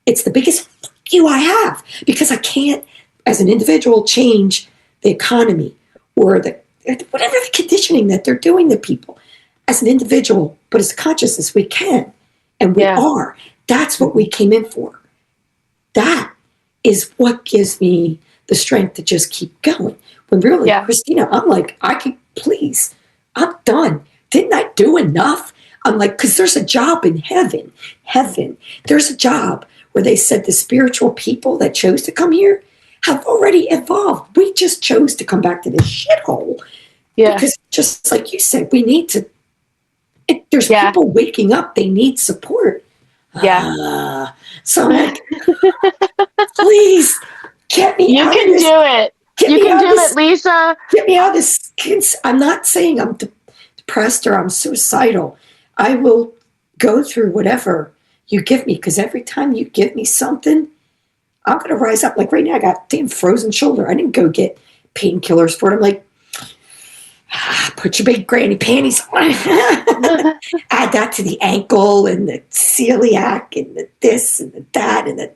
It's the biggest fuck you I have, because I can't, as an individual, change the economy or whatever the conditioning that they're doing to people. As an individual, but as consciousness, we can. And we Yeah. are. That's what we came in for. That is what gives me the strength to just keep going. When really, Yeah. Christina, I'm like, please, I'm done. Didn't I do enough? I'm like, because there's a job in heaven. There's a job where they said the spiritual people that chose to come here have already evolved. We just chose to come back to this shithole. Yeah. Because just like you said, we need to, there's Yeah. people waking up. They need support. Yeah. So I'm like, please get me You out of can this. do it. Get You me can out do of it, this. Lisa. Get me out of this. I'm not saying I'm depressed or I'm suicidal. I will go through whatever you give me, because every time you give me something, I'm going to rise up. Like right now, I got damn frozen shoulder. I didn't go get painkillers for it. I'm like, put your big granny panties on. Add that to the ankle and the celiac and the this and the that and the.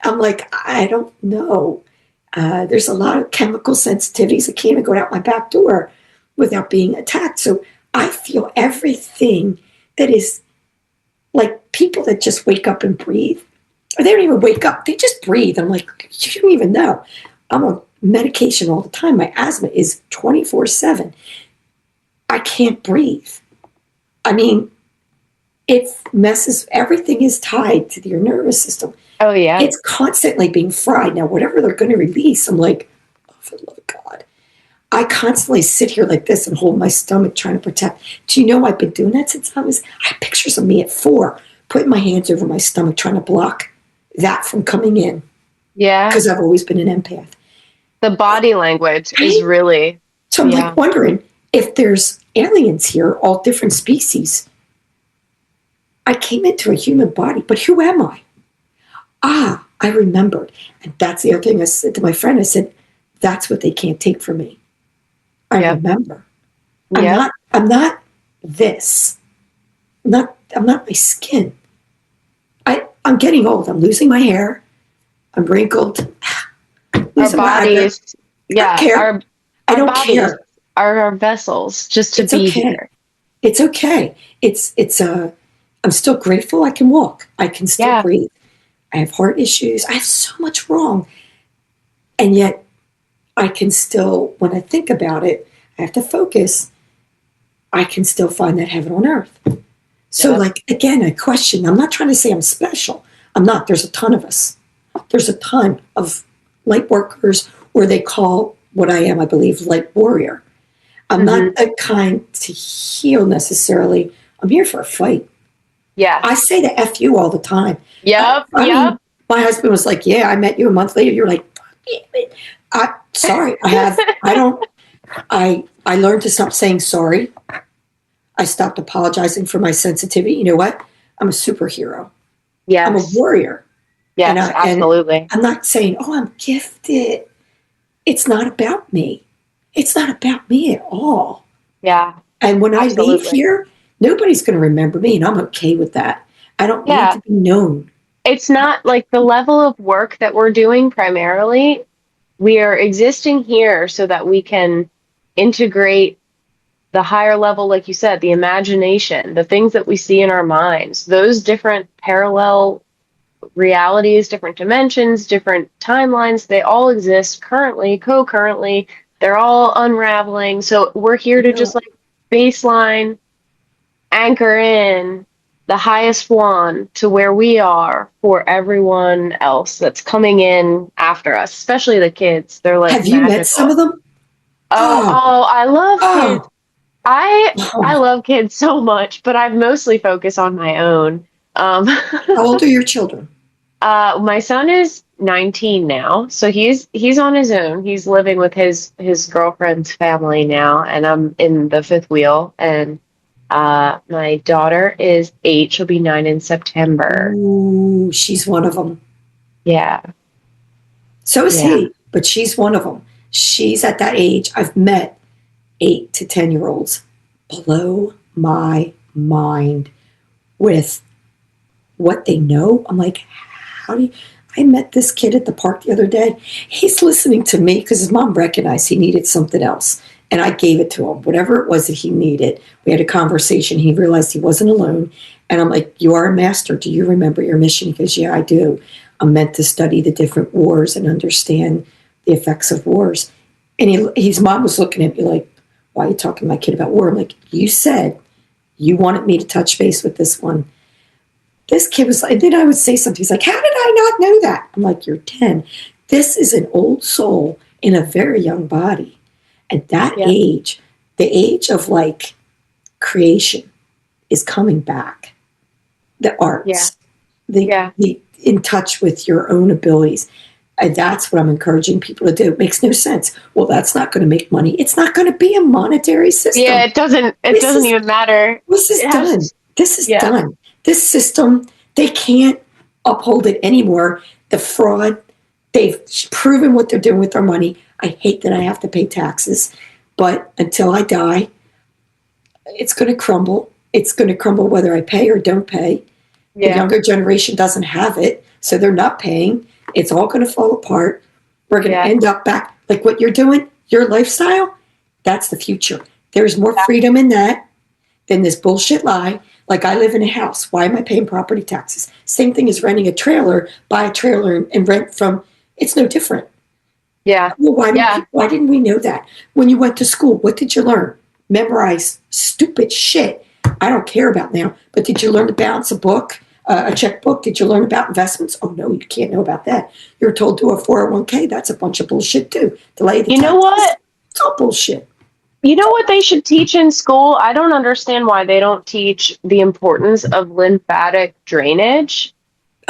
I'm like, I don't know. There's a lot of chemical sensitivities. I can't even go out my back door without being attacked. So I feel everything that is like people that just wake up and breathe. Or they don't even wake up. They just breathe. I'm like, you don't even know. I'm on medication all the time. My asthma is 24/7. I can't breathe. I mean, it messes, everything is tied to your nervous system. Oh, yeah. It's constantly being fried. Now, whatever they're going to release, I'm like, oh, for the love of God. I constantly sit here like this and hold my stomach trying to protect. Do you know I've been doing that since I have pictures of me at 4, putting my hands over my stomach trying to block that from coming in, Yeah. because I've always been an empath. The body language is Right? really, So I'm yeah. like wondering if there's aliens here, all different species. I came into a human body, but who am I? I remembered. And that's the other thing I said to my friend. I said, that's what they can't take from me. I Yep. remember. Yep. I'm not this. I'm not my skin. I'm getting old. I'm losing my hair. I'm wrinkled. Our Losing my eyebrows. bodies, I don't yeah, care. I our don't bodies care. are our vessels just to It's be okay. here. It's okay. I'm still grateful I can walk. I can still Yeah. breathe. I have heart issues. I have so much wrong. And yet I can still, when I think about it, I have to focus. I can still find that heaven on earth. So Yep. like, again, I question, I'm not trying to say I'm special. I'm not. There's a ton of us. There's a ton of light workers, or they call what I am, I believe, light warrior. I'm not the kind to heal necessarily. I'm here for a fight. Yeah. I say the F you all the time. Yep. I Yep. mean, my husband was like, yeah, I met you a month later. You're like, sorry, I learned to stop saying sorry. I stopped apologizing for my sensitivity. You know what? I'm a superhero. Yes. I'm a warrior. Yes, And absolutely. I'm not saying, oh, I'm gifted. It's not about me. It's not about me at all. Yeah. And when I leave Absolutely. here, nobody's going to remember me, and I'm okay with that. I don't need Yeah. to be known. It's not like the level of work that we're doing primarily. We are existing here so that we can integrate the higher level, like you said, the imagination, the things that we see in our minds, those different parallel realities, different dimensions, different timelines, they all exist currently, co-currently. They're all unraveling. So we're here to just like baseline, anchor in the highest one to where we are for everyone else that's coming in after us, especially the kids. They're like Have you magical. met some of them? Oh, I love kids. Oh, I love kids so much, but I've mostly focused on my own. How old are your children? My son is 19 now, so he's on his own. He's living with his girlfriend's family now, and I'm in the fifth wheel. And my daughter is 8; she'll be 9 in September. Ooh, she's one of them. Yeah, So is yeah, he, but she's one of them. She's at that age. I've met 8 to 10-year-olds. Blow my mind with what they know. I'm like, how do you? I met this kid at the park the other day. He's listening to me because his mom recognized he needed something else. And I gave it to him, whatever it was that he needed. We had a conversation. He realized he wasn't alone. And I'm like, you are a master. Do you remember your mission? He goes, yeah, I do. I'm meant to study the different wars and understand the effects of wars. And his mom was looking at me like, why are you talking to my kid about war? I'm like, you said you wanted me to touch base with this one. This kid was like, and then I would say something. He's like, how did I not know that? I'm like, you're 10. This is an old soul in a very young body. At that age, the age of like creation is coming back. The arts, the in touch with your own abilities. And that's what I'm encouraging people to do. It makes no sense. Well, that's not going to make money. It's not going to be a monetary system. Yeah, it doesn't even matter. This is done. This is done. This system, they can't uphold it anymore. The fraud, they've proven what they're doing with our money. I hate that I have to pay taxes, but until I die, it's going to crumble. It's going to crumble whether I pay or don't pay. The younger generation doesn't have it, so they're not paying. It's all going to fall apart. We're going to end up back like what you're doing, your lifestyle. That's the future. There's more freedom in that than this bullshit lie. Like, I live in a house. Why am I paying property taxes? Same thing as renting a trailer, buy a trailer and rent from. It's no different. Yeah. Well, why didn't we know that? When you went to school, what did you learn? Memorize stupid shit I don't care about now. But did you learn to balance a book, a checkbook? Did you learn about investments? Oh, no, you can't know about that. You're told to do a 401k. That's a bunch of bullshit, too. Delay the You know what? It's all bullshit. You know what they should teach in school? I don't understand why they don't teach the importance of lymphatic drainage.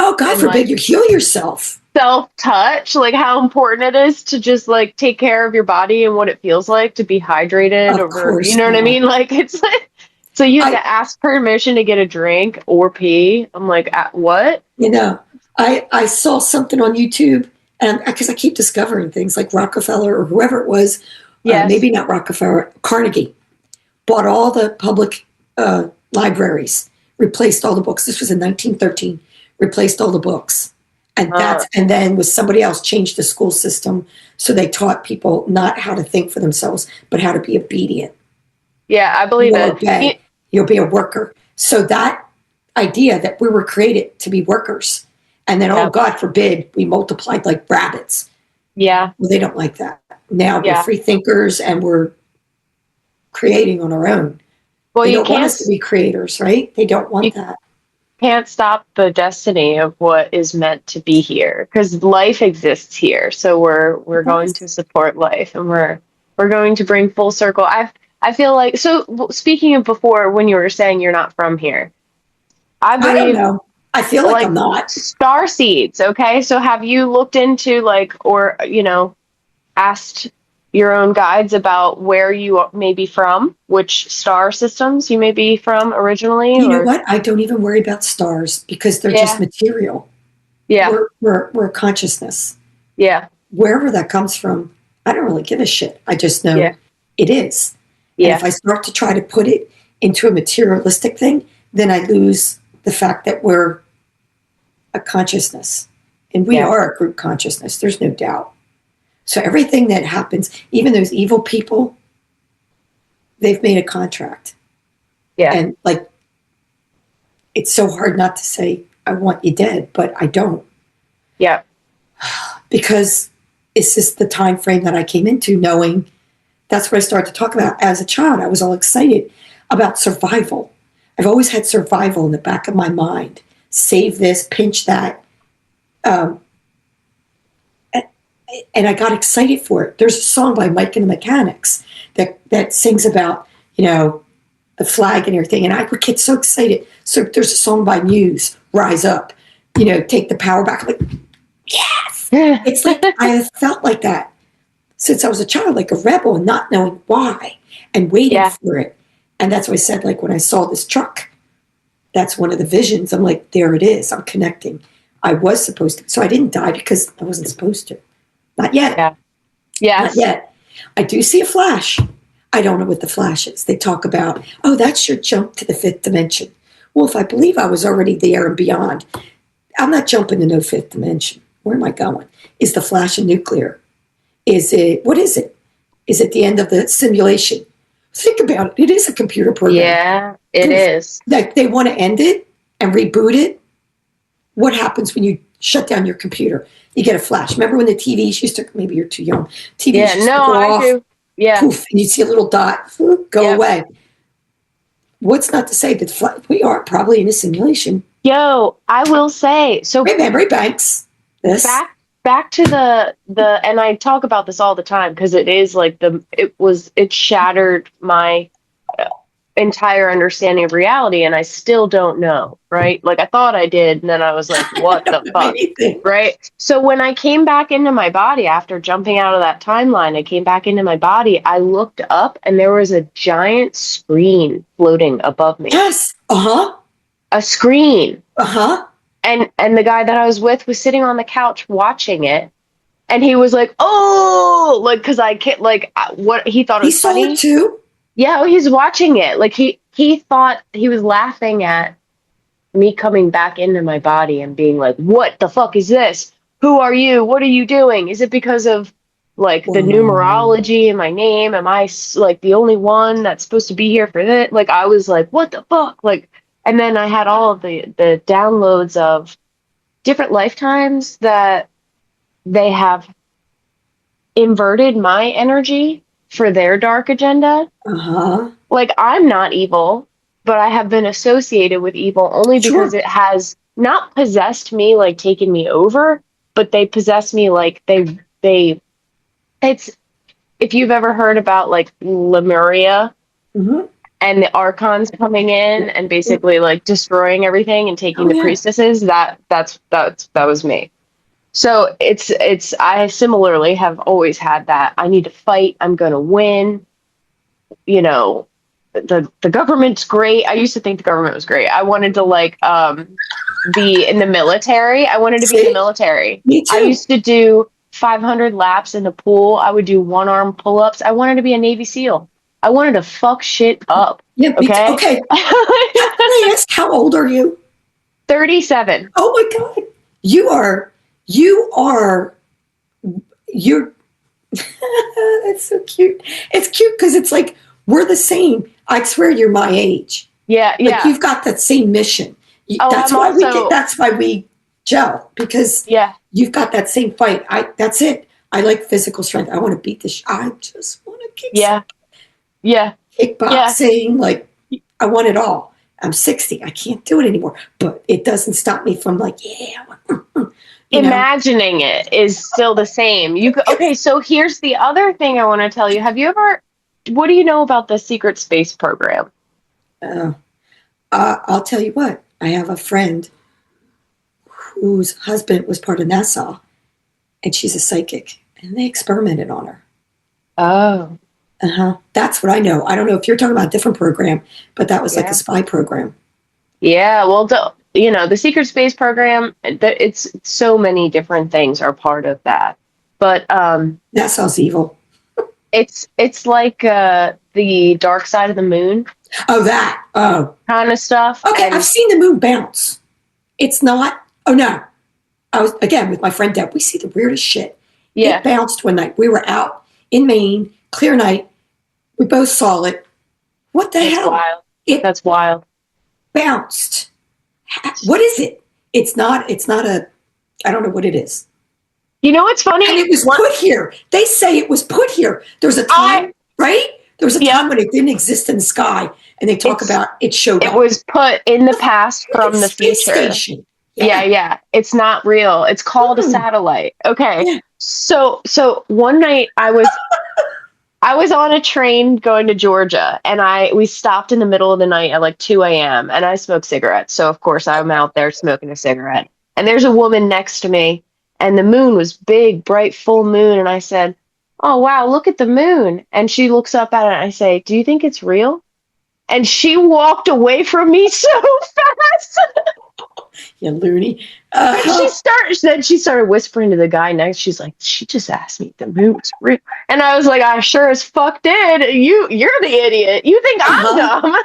Oh, God forbid you heal yourself. Self-touch, like how important it is to just like take care of your body and what it feels like to be hydrated over, you know what I mean? Like, it's like, so you have to ask permission to get a drink or pee. I'm like, what? You know, I saw something on YouTube, and because I keep discovering things like Rockefeller or whoever it was, maybe not Rockefeller, Carnegie, bought all the public libraries, replaced all the books. This was in 1913, replaced all the books. And and then with somebody else changed the school system. So they taught people not how to think for themselves, but how to be obedient. Yeah, I believe it. You'll be a worker. So that idea that we were created to be workers, and then, oh, God forbid, we multiplied like rabbits. Yeah. Well, they don't like that. Now we're free thinkers and we're creating on our own. Well, they don't want us to be creators, right? They don't want that. Can't stop the destiny of what is meant to be here, because life exists here. So we're going to support life, and we're going to bring full circle. I feel like, so speaking of before, when you were saying you're not from here, I believe, don't know. I feel like I'm not. Star seeds. Okay. So have you looked into or, asked your own guides about where you may be from, which star systems you may be from originally? You know what? I don't even worry about stars because they're just material. Yeah. We're consciousness. Yeah. Wherever that comes from, I don't really give a shit. I just know it is. Yeah. And if I start to try to put it into a materialistic thing, then I lose the fact that we're a consciousness. And we are a group consciousness. There's no doubt. So everything that happens, even those evil people, they've made a contract. Yeah. And like, it's so hard not to say, I want you dead, but I don't. Yeah. Because it's just the time frame that I came into, knowing that's what I started to talk about as a child. I was all excited about survival. I've always had survival in the back of my mind. Save this, pinch that. And I got excited for it. There's a song by Mike and the Mechanics that sings about, the flag and everything. And I would get so excited. So there's a song by Muse, Rise Up, take the power back. I'm like, yes! It's like I have felt like that since I was a child, like a rebel, and not knowing why and waiting for it. And that's what I said, like when I saw this truck, that's one of the visions. I'm like, there it is. I'm connecting. I was supposed to. So I didn't die because I wasn't supposed to. Not yet. Yeah. Yes. Not yet. I do see a flash. I don't know what the flash is. They talk about, oh, that's your jump to the fifth dimension. Well, if I believe I was already there and beyond, I'm not jumping to no fifth dimension. Where am I going? Is the flash a nuclear? Is it, what is it? is at the end of the simulation. Think about it. It is a computer program. Yeah, it Poof. is. Like they want to end it and reboot it. What happens when you shut down your computer? You get a flash. Remember when the TVs used to, maybe you're too young, TVs Yeah, used to no, go I off, do. Yeah. poof, and you see a little dot, go Yep. away. What's not to say that we are probably in a simulation? Yo, I will say, so Memory banks. This. back to the and I talk about this all the time because it is like it shattered my entire understanding of reality, and I still don't know, right? Like I thought I did, and then I was like, what the fuck? Anything. Right? So when I came back into my body after jumping out of that timeline, I came back into my body, I looked up and there was a giant screen floating above me. Yes. A screen. And the guy that I was with was sitting on the couch watching it, and he was like, "Oh," like because I can't like what he thought it he was saw funny. it too. Yeah, oh, he's watching it. Like he thought he was laughing at me coming back into my body and being like, "What the fuck is this? Who are you? What are you doing? Is it because of like the numerology in my name? Am I like the only one that's supposed to be here for that?" Like I was like, "What the fuck?" Like, and then I had all of the downloads of different lifetimes that they have inverted my energy for their dark agenda. Like I'm not evil, but I have been associated with evil only because it has not possessed me, like taken me over, but they possess me like it's if you've ever heard about like Lemuria and the archons coming in and basically like destroying everything and taking the priestesses, that was me. So it's I similarly have always had that. I need to fight. I'm going to win. You know, the government's great. I used to think the government was great. I wanted to like be in the military. I wanted to be in the military. Me too. I used to do 500 laps in the pool. I would do one arm pull-ups. I wanted to be a Navy SEAL. I wanted to fuck shit up. Yeah. Okay. Okay. Can I ask how old are you? 37. Oh my God. You're that's so cute. It's cute because it's like we're the same. I swear you're my age. Yeah, like you've got that same mission. That's why we gel, because you've got that same fight. That's it. I like physical strength. I want to beat the I just want to kick kickboxing. Like I want it all. I'm 60. I can't do it anymore, but it doesn't stop me from like, imagining it is still the same. Okay, so here's the other thing I want to tell you. What do you know about the secret space program? I'll tell you what. I have a friend whose husband was part of NASA, and she's a psychic, and they experimented on her. Oh. That's what I know. I don't know if you're talking about a different program, but that was like a spy program. Yeah, well, the secret space program, it's so many different things are part of that. But NASA's evil. It's like the dark side of the moon. Oh, kind of stuff. Okay, I've seen the moon bounce. It's not. Oh no, I was again with my friend Deb. We see the weirdest shit. Yeah, it bounced one night. We were out in Maine, clear night. We both saw it. What the hell? Wild. That's wild. Bounced. What is it? It's not a. I don't know what it is. You know what's funny? And it was put here. They say it was put here. There's a time, right? There was a time when it didn't exist in the sky, and they talk about it showed up. It was put in the past from the future. Station. Yeah. It's not real. It's called a satellite. Okay. Yeah. So one night I was on a train going to Georgia, and we stopped in the middle of the night at like 2 a.m. and I smoke cigarettes. So of course I'm out there smoking a cigarette, and there's a woman next to me, and the moon was big, bright, full moon. And I said, "Oh, wow, look at the moon." And she looks up at it, and I say, "Do you think it's real?" And she walked away from me so fast. You loony. She started whispering to the guy next. She's like, "She just asked me if the moon was real." And I was like, "I sure as fuck did. You're the idiot. You think I'm dumb."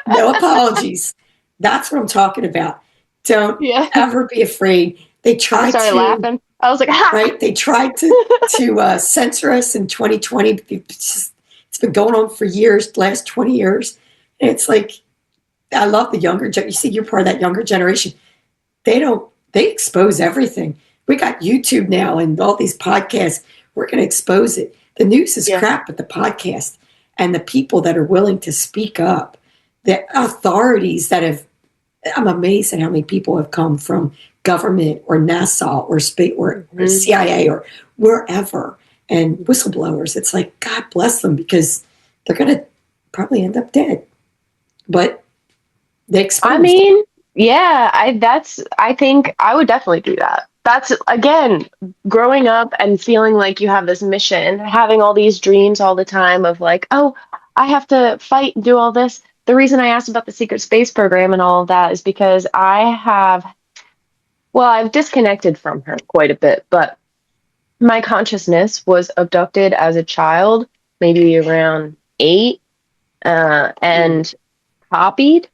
No apologies. That's what I'm talking about. Don't ever be afraid. They try to. I started laughing. I was like, ha! Right? They tried to censor us in 2020. It's been going on for years, the last 20 years. And it's like, I love the younger you see, you're part of that younger generation. They expose everything. We got YouTube now and all these podcasts. We're going to expose it. The news is crap, but the podcast and the people that are willing to speak up, the authorities that have, I'm amazed at how many people have come from government or NASA or space or CIA or wherever, and whistleblowers. It's like, God bless them, because they're going to probably end up dead. But they exposed. I mean, yeah, I think I would definitely do that. That's, again, growing up and feeling like you have this mission, having all these dreams all the time of like, oh, I have to fight and do all this. The reason I asked about the secret space program and all of that is because I've disconnected from her quite a bit, but my consciousness was abducted as a child, maybe around 8, and copied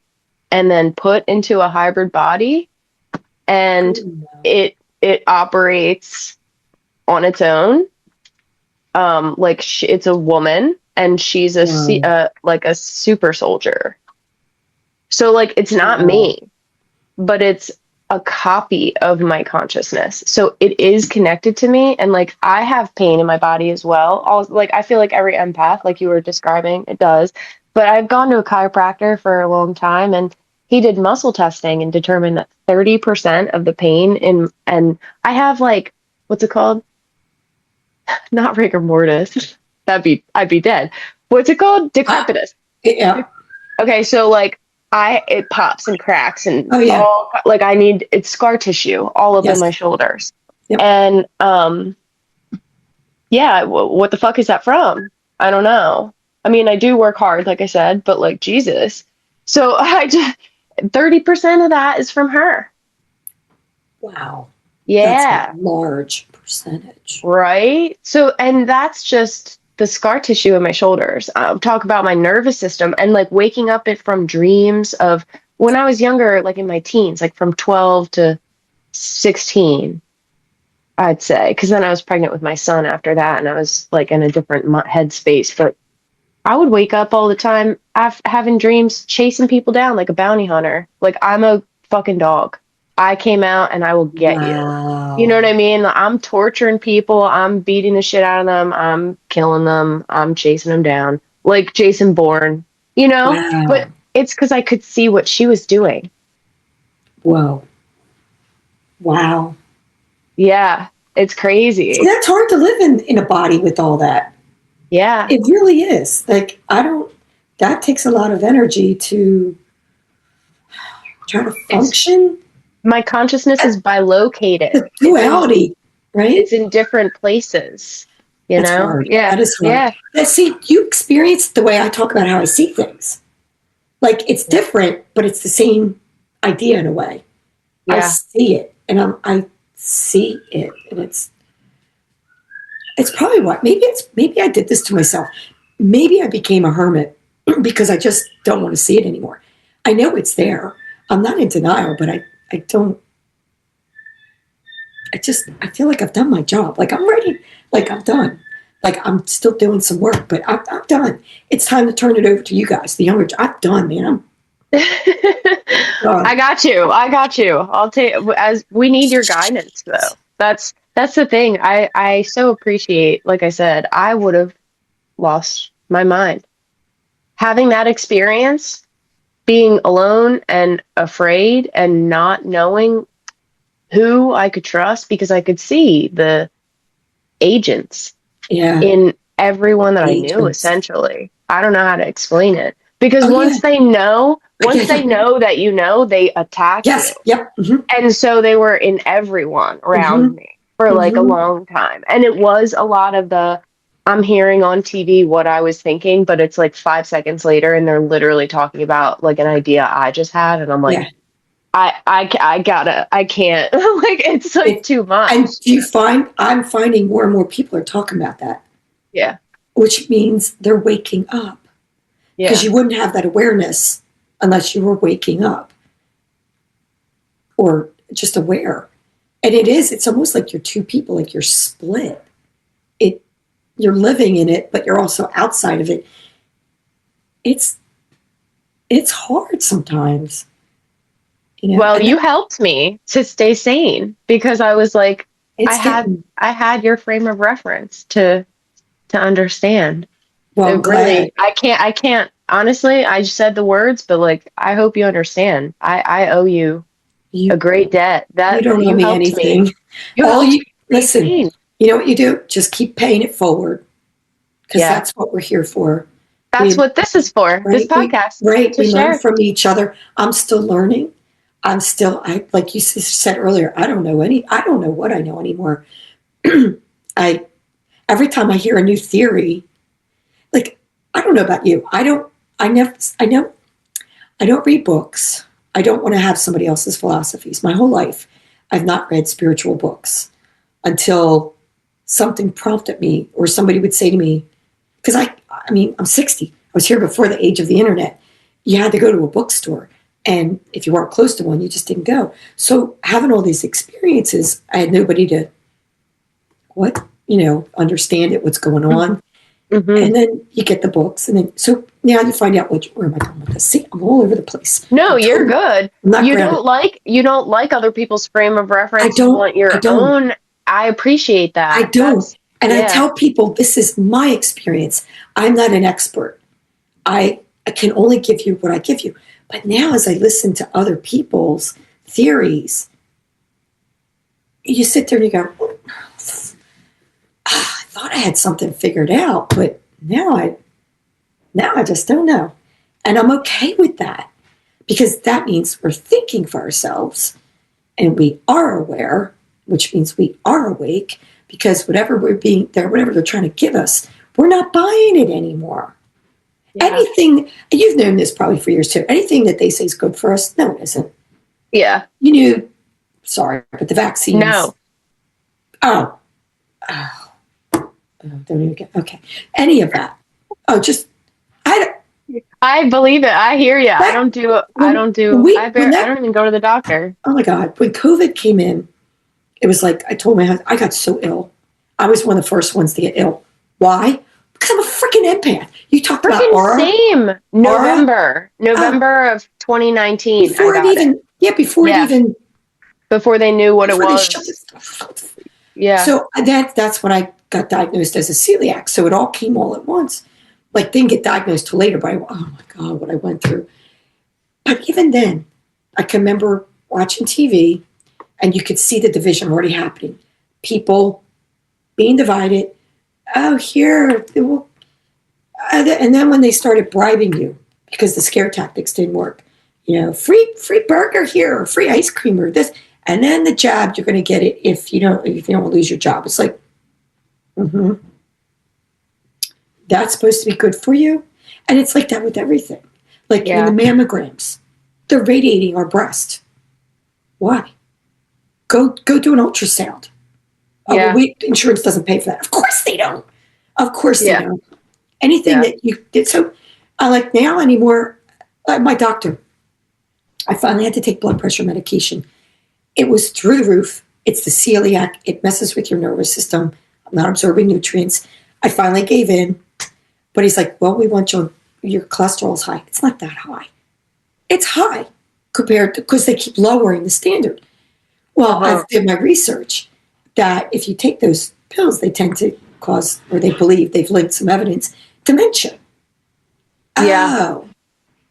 and then put into a hybrid body, and it operates on its own. Like it's a woman, and she's like a super soldier. So like it's not me, but it's a copy of my consciousness. So it is connected to me, and like I have pain in my body as well. Like I feel like every empath, like you were describing, it does. But I've gone to a chiropractor for a long time, and he did muscle testing and determined that 30% of the pain and I have like, what's it called? Not rigor mortis. I'd be dead. What's it called? Decrepitous. Yeah. Okay, so like it pops and cracks and like it's scar tissue all up in my shoulders. Yep. And what the fuck is that from? I don't know. I mean, I do work hard, like I said, but like Jesus. So 30% of that is from her. Wow. Yeah. That's a large percentage. Right? So, and that's just the scar tissue in my shoulders. Talk about my nervous system and like waking up from dreams of when I was younger, like in my teens, like from 12 to 16, I'd say. Because then I was pregnant with my son after that, and I was like in a different headspace. But I would wake up all the time having dreams, chasing people down like a bounty hunter. Like I'm a fucking dog. I came out and I will get you. You know what I mean? Like, I'm torturing people. I'm beating the shit out of them. I'm killing them. I'm chasing them down. Like Jason Bourne, you know? Wow. But it's because I could see what she was doing. Whoa. Wow. Yeah, it's crazy. See, that's hard to live in a body with all that. Yeah. It really is. Like, that takes a lot of energy to try to function. My consciousness is bilocated. The duality, right? It's in different places, you know? Hard. Yeah. That is hard. Yeah. Now, see, you experience the way I talk about how I see things. Like, it's different, but it's the same idea in a way. Yeah. I see it, and I see it, and it's probably what, maybe I did this to myself. Maybe I became a hermit because I just don't want to see it anymore. I know it's there. I'm not in denial, but I feel like I've done my job. Like I'm ready. Like I'm done. Like I'm still doing some work, but I'm done. It's time to turn it over to you guys, the younger. I'm done, man. I got you. I'll take, as we need your guidance though. That's the thing. I so appreciate, like I said, I would have lost my mind. Having that experience, being alone and afraid and not knowing who I could trust, because I could see the agents in everyone that I knew, essentially. I don't know how to explain it. Because once they know that you know, they attack you. Yep. Mm-hmm. And so they were in everyone around me for like a long time. And it was a lot of I'm hearing on TV what I was thinking, but it's like 5 seconds later and they're literally talking about like an idea I just had. And I'm like, I can't, like, it's like too much. And do you find, I'm finding more and more people are talking about that. Yeah. Which means they're waking up. Because you wouldn't have that awareness unless you were waking up or just aware. And it's almost like you're two people, like you're split. You're living in it, but you're also outside of it. It's hard sometimes, Well, and you helped me to stay sane because I was like, it's getting, I had your frame of reference to understand. well, I'm It glad really, I can't, honestly, I just said the words, but like, I hope you understand. I owe you a you, great debt you that don't owe you me helped me. anything. You All helped you, me stay listen, sane. you know what you do? Just keep paying it forward because Yeah. that's what we're here for. That's We, what this is for, this right? podcast, to We learn share. from each other. I'm still learning. Like you said earlier, I don't know what I know anymore. I, every time I hear a new theory, like, I don't know about you. I don't read books. I don't want to have somebody else's philosophies. My whole life, I've not read spiritual books until something prompted me or somebody would say to me, because I mean, I'm 60. I was here before the age of the internet. You had to go to a bookstore. And if you weren't close to one, you just didn't go. So having all these experiences, I had nobody to, understand it, what's going on. Mm-hmm. And then you get the books. And then, so now you find out where am I going with this? See, I'm all over the place. No, you're good. I'm not grounded. You don't like other people's frame of I reference. You don't, want I your don't, own. I appreciate I that. don't. That's And I yeah. tell people this is my experience. I'm not an expert. I can only give you what I give you. But now, as I listen to other people's theories, you sit there and you go, I thought I had something figured out, but now I just don't know. And I'm okay with that because that means we're thinking for ourselves and we are aware, which means we are awake because whatever they're trying to give us, we're not buying it anymore. Yeah. Anything, and you've known this probably for years too, anything that they say is good for us, no, it isn't. Yeah. You knew, sorry, but the vaccines, No. oh, oh, don't even get, okay. Any of that. Oh, just, I don't, I believe it. I hear you. I that, don't do. I when don't do. I that, don't even go to the doctor. oh my God, when COVID came in, it was like, I told my husband, I got so ill. I was one of the first ones to get ill. Why? Because I'm a freaking empath. You talked about Freaking aura, same. aura, November of 2019. I before it got it. even, yeah, Yeah. Before they knew what it before they shut was. this stuff. Yeah. So that's when I got diagnosed as a celiac. So it all came all at once. Like, didn't get diagnosed till later, but oh my God, what I went through. But even then, I can remember watching TV and you could see the division already happening. People being divided. Oh, here, and then when they started bribing you because the scare tactics didn't work, free burger here or free ice cream or this, and then the jab, you're going to get it if you don't lose your job. It's like, mm-hmm, that's supposed to be good for you, and it's like that with everything. Like in the Yeah. mammograms, they're radiating our breast. Why? Go do an ultrasound. Oh, well, Yeah. insurance doesn't pay for that. Of course they don't. Of course they Yeah. don't. Anything Yeah. that you did. So I like now anymore, my doctor, I finally had to take blood pressure medication. It was through the roof. It's the celiac. It messes with your nervous system. I'm not absorbing nutrients. I finally gave in. But he's like, well, we want your cholesterol's high. It's not that high. It's high compared to, because they keep lowering the standard. Well, Uh-huh. I've did my research that if you take those pills, they tend to cause, or they believe they've linked some evidence, dementia. Yeah.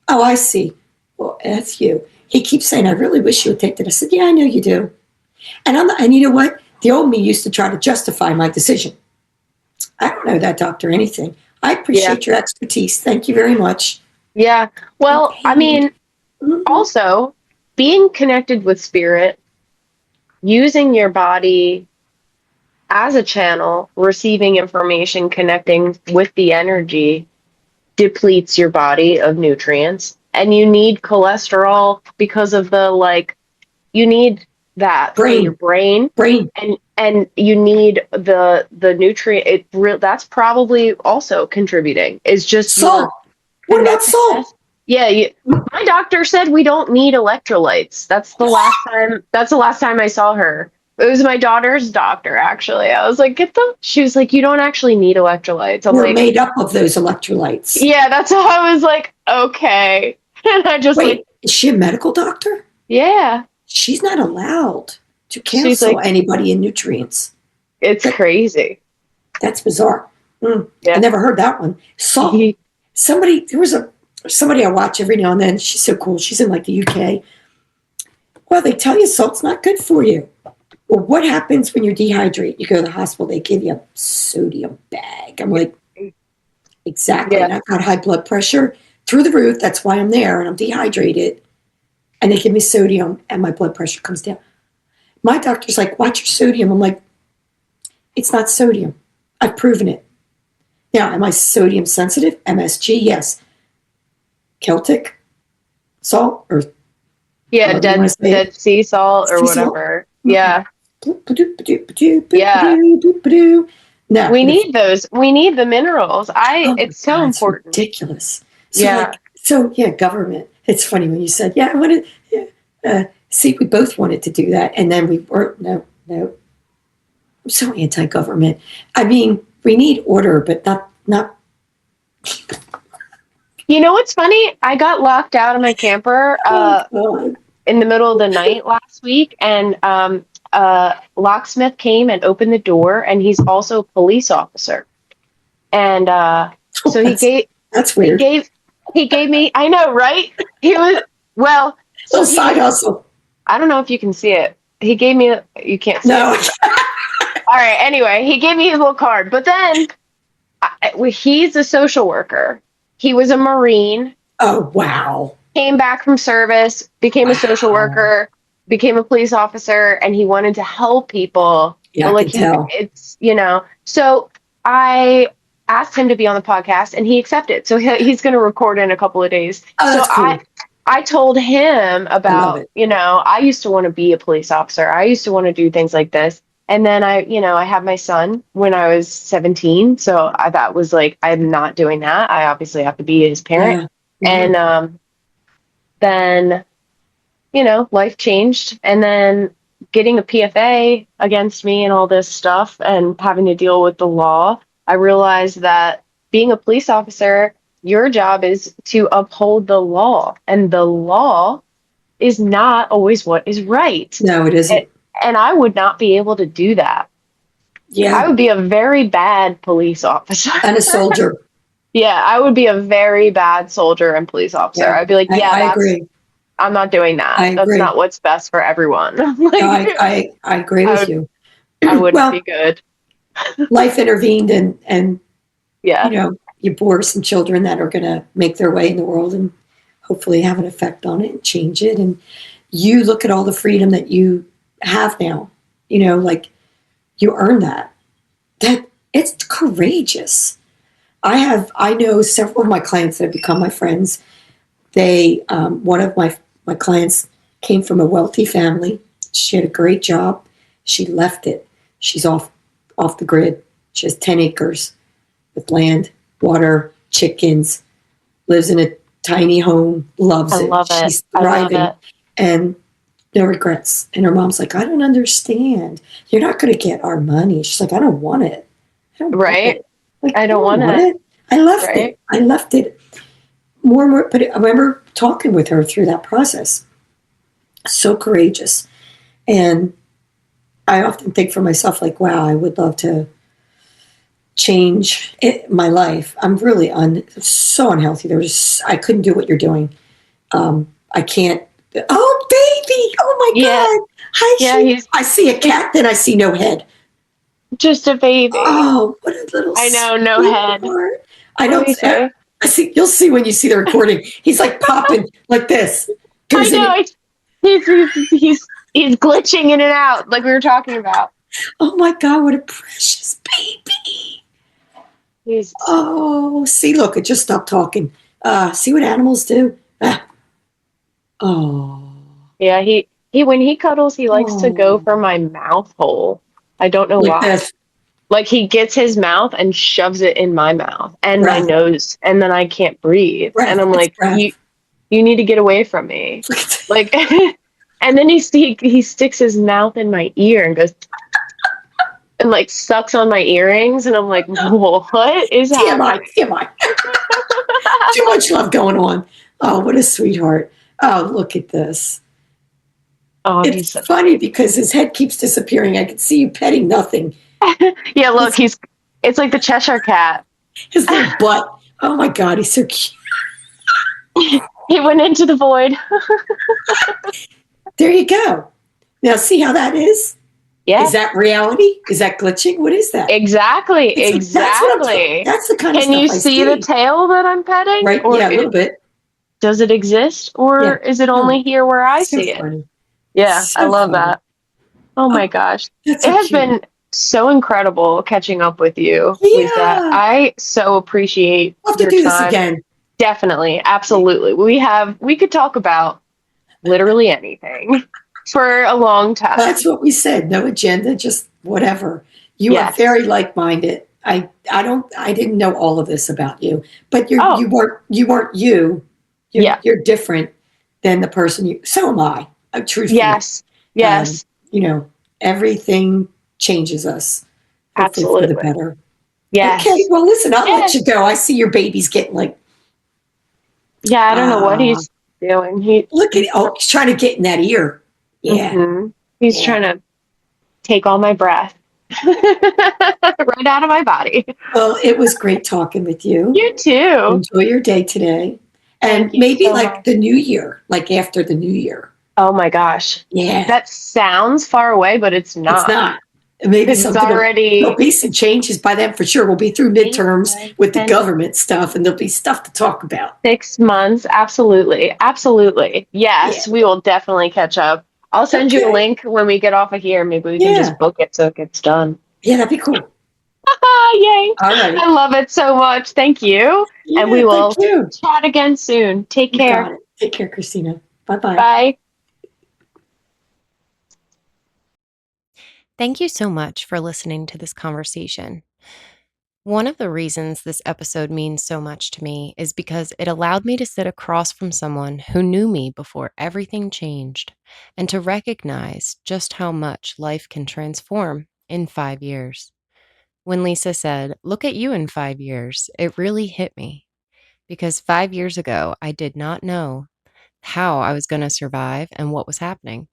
Oh, I see. Well, that's you. He keeps saying, I really wish you would take that. I said, yeah, I know you do. And you know what? The old me used to try to justify my decision. I don't know that doctor anything. I Yeah. appreciate your expertise. Thank you very much. Yeah. Well, I Paid. mean, Mhm. also being connected with spirit, using your body as a channel, receiving information, connecting with the energy depletes your body of nutrients. And you need cholesterol because of you need that for your Brain, brain, brain, and you need the nutrient. That's probably also contributing. Is just your salt. What about connectedness. salt? Yeah, my doctor said we don't need electrolytes. That's the last time I saw her. It was my daughter's doctor, actually. I was like, get them. She was like, you don't actually need electrolytes. I'm We're like, made up of those electrolytes. yeah, that's how I was like, okay. And I just like, Wait, is she a medical doctor? yeah. She's not allowed to She's counsel like, anybody in nutrients. it's That, crazy. that's bizarre. I Yeah. never heard that one. Salt. Somebody I watch every now and then. She's so cool. She's in like the UK. Well, they tell you salt's not good for you. Well, what happens when you dehydrate? You go to the hospital, they give you a sodium bag. I'm like, exactly. Yeah. And I've got high blood pressure through the roof. That's why I'm there. And I'm dehydrated. And they give me sodium and my blood pressure comes down. My doctor's like, watch your sodium. I'm like, it's not sodium. I've proven it. Now, am I sodium sensitive? MSG, yes. Celtic salt or Yeah, dead sea salt or sea salt? whatever. Yeah. Yeah. No, We need those. We need the minerals. oh my It's so God, it's important. ridiculous. Yeah. Government. It's funny when you said, yeah, I wanted, see, we both wanted to do that. And then we weren't, no. I'm so anti-government. I mean, we need order, but not. You know what's funny? I got locked out of my camper in the middle of the night last week, and locksmith came and opened the door, and he's also a police officer. And so that's weird. He gave me, I know, right? He was, well, So side hustle. I don't know if you can see it. He gave me, you can't see No. it. All right. Anyway, he gave me his little card, but then he's a social worker. He was a Marine. Oh, wow. Came back from service, became a social worker, became a police officer, and he wanted to help people. Yeah, but I can tell. It's, so I asked him to be on the podcast and he accepted. So he's going to record in a couple of days. Oh, that's cool. I told him about, I used to want to be a police officer. I used to want to do things like this. And then I had my son when I was 17. So that was like, I'm not doing that. I obviously have to be his parent. Yeah. And then, life changed. And then getting a PFA against me and all this stuff and having to deal with the law, I realized that being a police officer, your job is to uphold the law. And the law is not always what is right. No, it isn't. And I would not be able to do that. Yeah. I would be a very bad police officer. And a soldier. Yeah, I would be a very bad soldier and police officer. Yeah. I'd be like, I agree. I'm not doing that. That's not what's best for everyone. I agree with you. I wouldn't be good. Life intervened and yeah, you bore some children that are going to make their way in the world and hopefully have an effect on it and change it. And you look at all the freedom that you have now, like you earn that it's courageous. I know several of my clients that have become my friends. They, one of my clients came from a wealthy family. She had a great job. She left it. She's off the grid. She has 10 acres with land, water, chickens, lives in a tiny home, loves it. She's thriving and no regrets. And her mom's like, I don't understand. You're not going to get our money. She's like, I don't want it. Right. Like, I don't want it. I left it. I left it more and more. But I remember talking with her through that process. So courageous. And I often think for myself, like, wow, I would love to change my life. I'm really so unhealthy. I couldn't do what you're doing. I can't. Oh, baby. Oh, my God. Hi, yeah, I see a cat, then I see no head. Just a baby. Oh, what a little. I know, no head. I don't. I see. You'll see when you see the recording. He's like popping like this. I know. He's glitching in and out, like we were talking about. Oh my God! What a precious baby. See, look, it just stopped talking. See what animals do. Oh. Yeah, he when he cuddles, he likes to go for my mouth hole. I don't know why. This. Like he gets his mouth and shoves it in my mouth and my nose, and then I can't breathe. And I'm like, you need to get away from me. Like, And then he sticks his mouth in my ear and goes and like sucks on my earrings, and I'm like, what is TMI, happening? TMI. Too much love going on. Oh, what a sweetheart. Oh, look at this. Oh, he's It's such funny because his head keeps disappearing. I can see you petting nothing. a yeah. Look, His, it's like the Cheshire Cat. his little butt. Oh my God, he's so cute. He went into the void. There you go. Now, see how that is? Is Yeah, that reality? Is that glitching? What is that? exactly, It's like, that's what I'm talking. exactly. That's the kind of Can stuff you I see the see. tail that I'm petting, Right? or Yeah, a little bit. does it exist, or Yeah. is it No, only here where I so see it? funny. Yeah, I So love funny. that. Oh my Oh, gosh. that's It so has cute. been so incredible catching up with you, Lisa. Yeah. I so appreciate We'll have to your do this time. again. Definitely, absolutely. We could talk about literally anything for a long time. That's what we said. No agenda, just whatever. You are Yes. very like-minded. I didn't know all of this about you, but Oh, you weren't you. yeah. You're different than the person you. So am I. Truthfully, Yes. um, Yes. you know, everything changes us, hopefully for the Absolutely. better. Okay, Yes. well, listen, I'll let you Yes. go. I see your baby's getting like, Yeah, I don't know what ah, he's doing. look at, oh, he's trying to get in that ear. Yeah, He's yeah. trying to take all my breath right out of my body. Well, it was great talking with you. You too. Enjoy your day today. Thank And you maybe so like much. the new year, like after the new year. Oh my gosh. Yeah, That sounds far away, but it's it's not not. Maybe because it's something will, there'll already be some changes by then for sure. We'll be through 8, midterms 9, with the 10, government stuff and there'll be stuff to talk about. 6 months. Absolutely. Absolutely. Yeah. Yes, we will definitely catch up. I'll send you a Okay. link when we get off of here. Maybe we can Yeah. just book it so it gets done. Yeah, that'd be cool. Yay. All right. I love it so much. Thank you. And Yeah, we thank will you. chat again soon. Take You got care. it. Take care, Christina. Bye bye. Bye. Thank you so much for listening to this conversation. One of the reasons this episode means so much to me is because it allowed me to sit across from someone who knew me before everything changed and to recognize just how much life can transform in 5 years. When Lisa said, "Look at you in 5 years," it really hit me because 5 years ago, I did not know how I was going to survive and what was happening.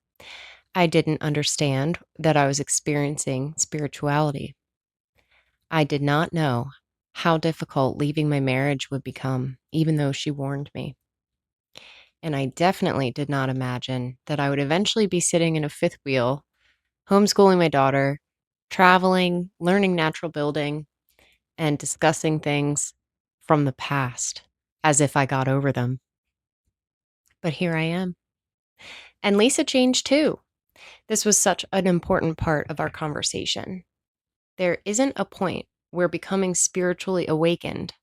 I didn't understand that I was experiencing spirituality. I did not know how difficult leaving my marriage would become, even though she warned me. And I definitely did not imagine that I would eventually be sitting in a fifth wheel, homeschooling my daughter, traveling, learning natural building, and discussing things from the past as if I got over them. But here I am. And Lisa changed too. This was such an important part of our conversation. There isn't a point where becoming spiritually awakened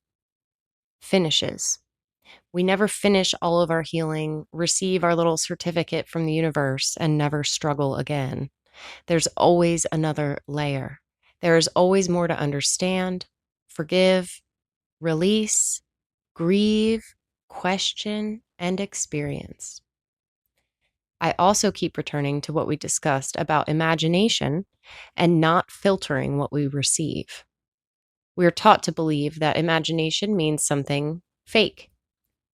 finishes. We never finish all of our healing, receive our little certificate from the universe, and never struggle again. There's always another layer. There is always more to understand, forgive, release, grieve, question, and experience. I also keep returning to what we discussed about imagination and not filtering what we receive. We're taught to believe that imagination means something fake,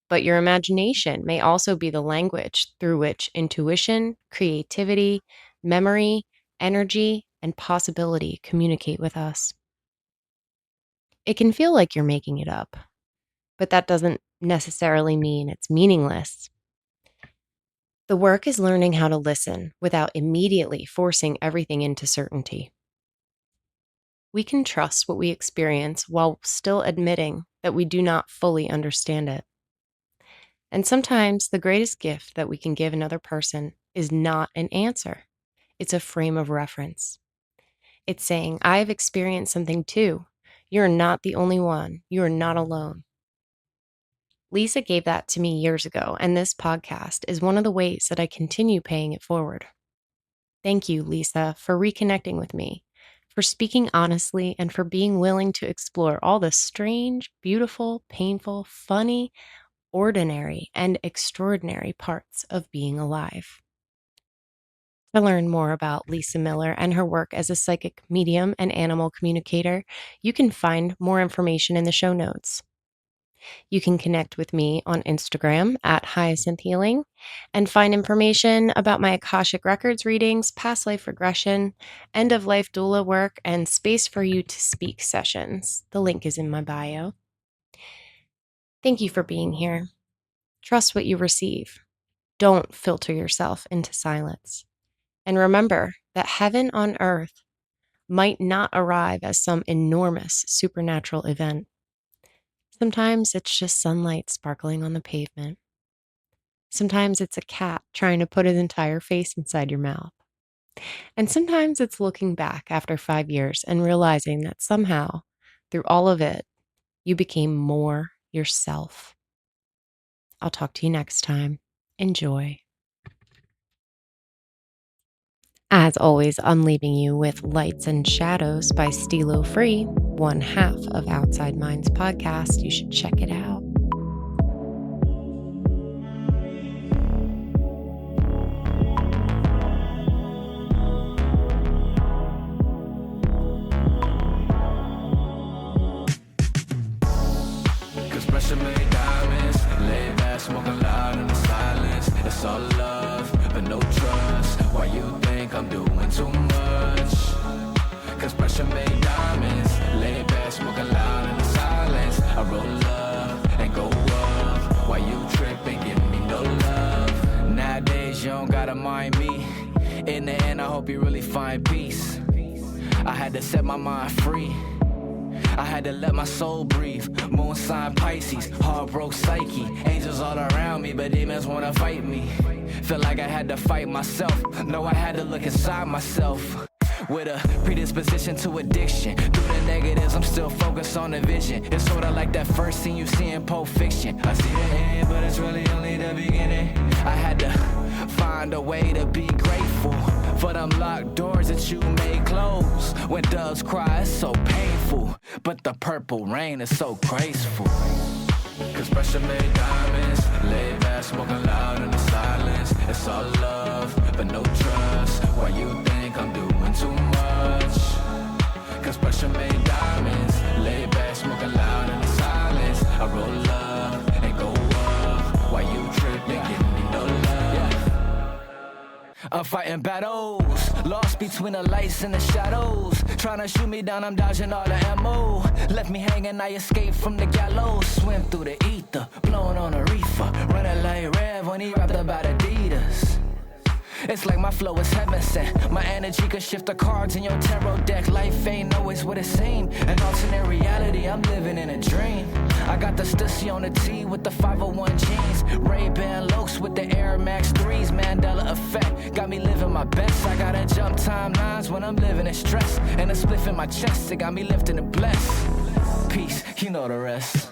but your imagination may also be the language through which intuition, creativity, memory, energy, and possibility communicate with us. It can feel like you're making it up, but that doesn't necessarily mean it's meaningless. The work is learning how to listen without immediately forcing everything into certainty. We can trust what we experience while still admitting that we do not fully understand it. And sometimes the greatest gift that we can give another person is not an answer, it's a frame of reference. It's saying, "I've experienced something too. You're not the only one. You are not alone." Lisa gave that to me years ago, and this podcast is one of the ways that I continue paying it forward. Thank you, Lisa, for reconnecting with me, for speaking honestly, and for being willing to explore all the strange, beautiful, painful, funny, ordinary, and extraordinary parts of being alive. To learn more about Lisa Miller and her work as a psychic medium and animal communicator, you can find more information in the show notes. You can connect with me on Instagram at Hyacinth Healing and find information about my Akashic Records readings, past life regression, end of life doula work, and space for you to speak sessions. The link is in my bio. Thank you for being here. Trust what you receive. Don't filter yourself into silence. And remember that heaven on earth might not arrive as some enormous supernatural event. Sometimes it's just sunlight sparkling on the pavement. Sometimes it's a cat trying to put his entire face inside your mouth. And sometimes it's looking back after 5 years and realizing that somehow, through all of it, you became more yourself. I'll talk to you next time. Enjoy. As always, I'm leaving you with Lights and Shadows by Stilo Free, one half of Outside Minds podcast. You should check it out. Pressure made diamonds, lay back, smoking loud in the silence. It's all love, but no trust. Why you think I'm doing too much? Cause pressure made diamonds, lay back, smoking loud in the silence. I roll up and go up. Why you tripping, give me no love? Nowadays you don't gotta mind me. In the end I hope you really find peace. I had to set my mind free. I had to let my soul breathe. Moon sign Pisces, heart broke psyche. Angels all around me, but demons wanna fight me. Feel like I had to fight myself. No, I had to look inside myself. With a predisposition to addiction. Through the negatives, I'm still focused on the vision. It's sorta like that first scene you see in Pulp Fiction. I see the end, but it's really only the beginning. I had to find a way to be grateful for them locked doors that you made close. When doves cry, it's so painful, but the purple rain is so graceful. Cause pressure made diamonds, lay back, smoking loud in the silence. It's all love, but no trust. Why you think I'm doing too much? Cause pressure made diamonds, lay back, smoking loud in the silence. I roll up and go up. Why you tripping, give me no love? I'm fighting battles, lost between the lights and the shadows. Trying to shoot me down, I'm dodging all the ammo. Left me hanging, I escaped from the gallows. Swim through the ether, blowing on a reefer. Running like Rev when he rapped about Adidas. It's like my flow is heaven sent. My energy could shift the cards in your tarot deck. Life ain't always what it seems. An alternate reality, I'm living in a dream. I got the Stussy on the T with the 501 jeans. Ray-Ban Lokes with the Air Max 3s. Mandela effect, got me living my best. I gotta jump timelines when I'm living in stress. And a spliff in my chest, it got me lifting and blessed. Peace, you know the rest.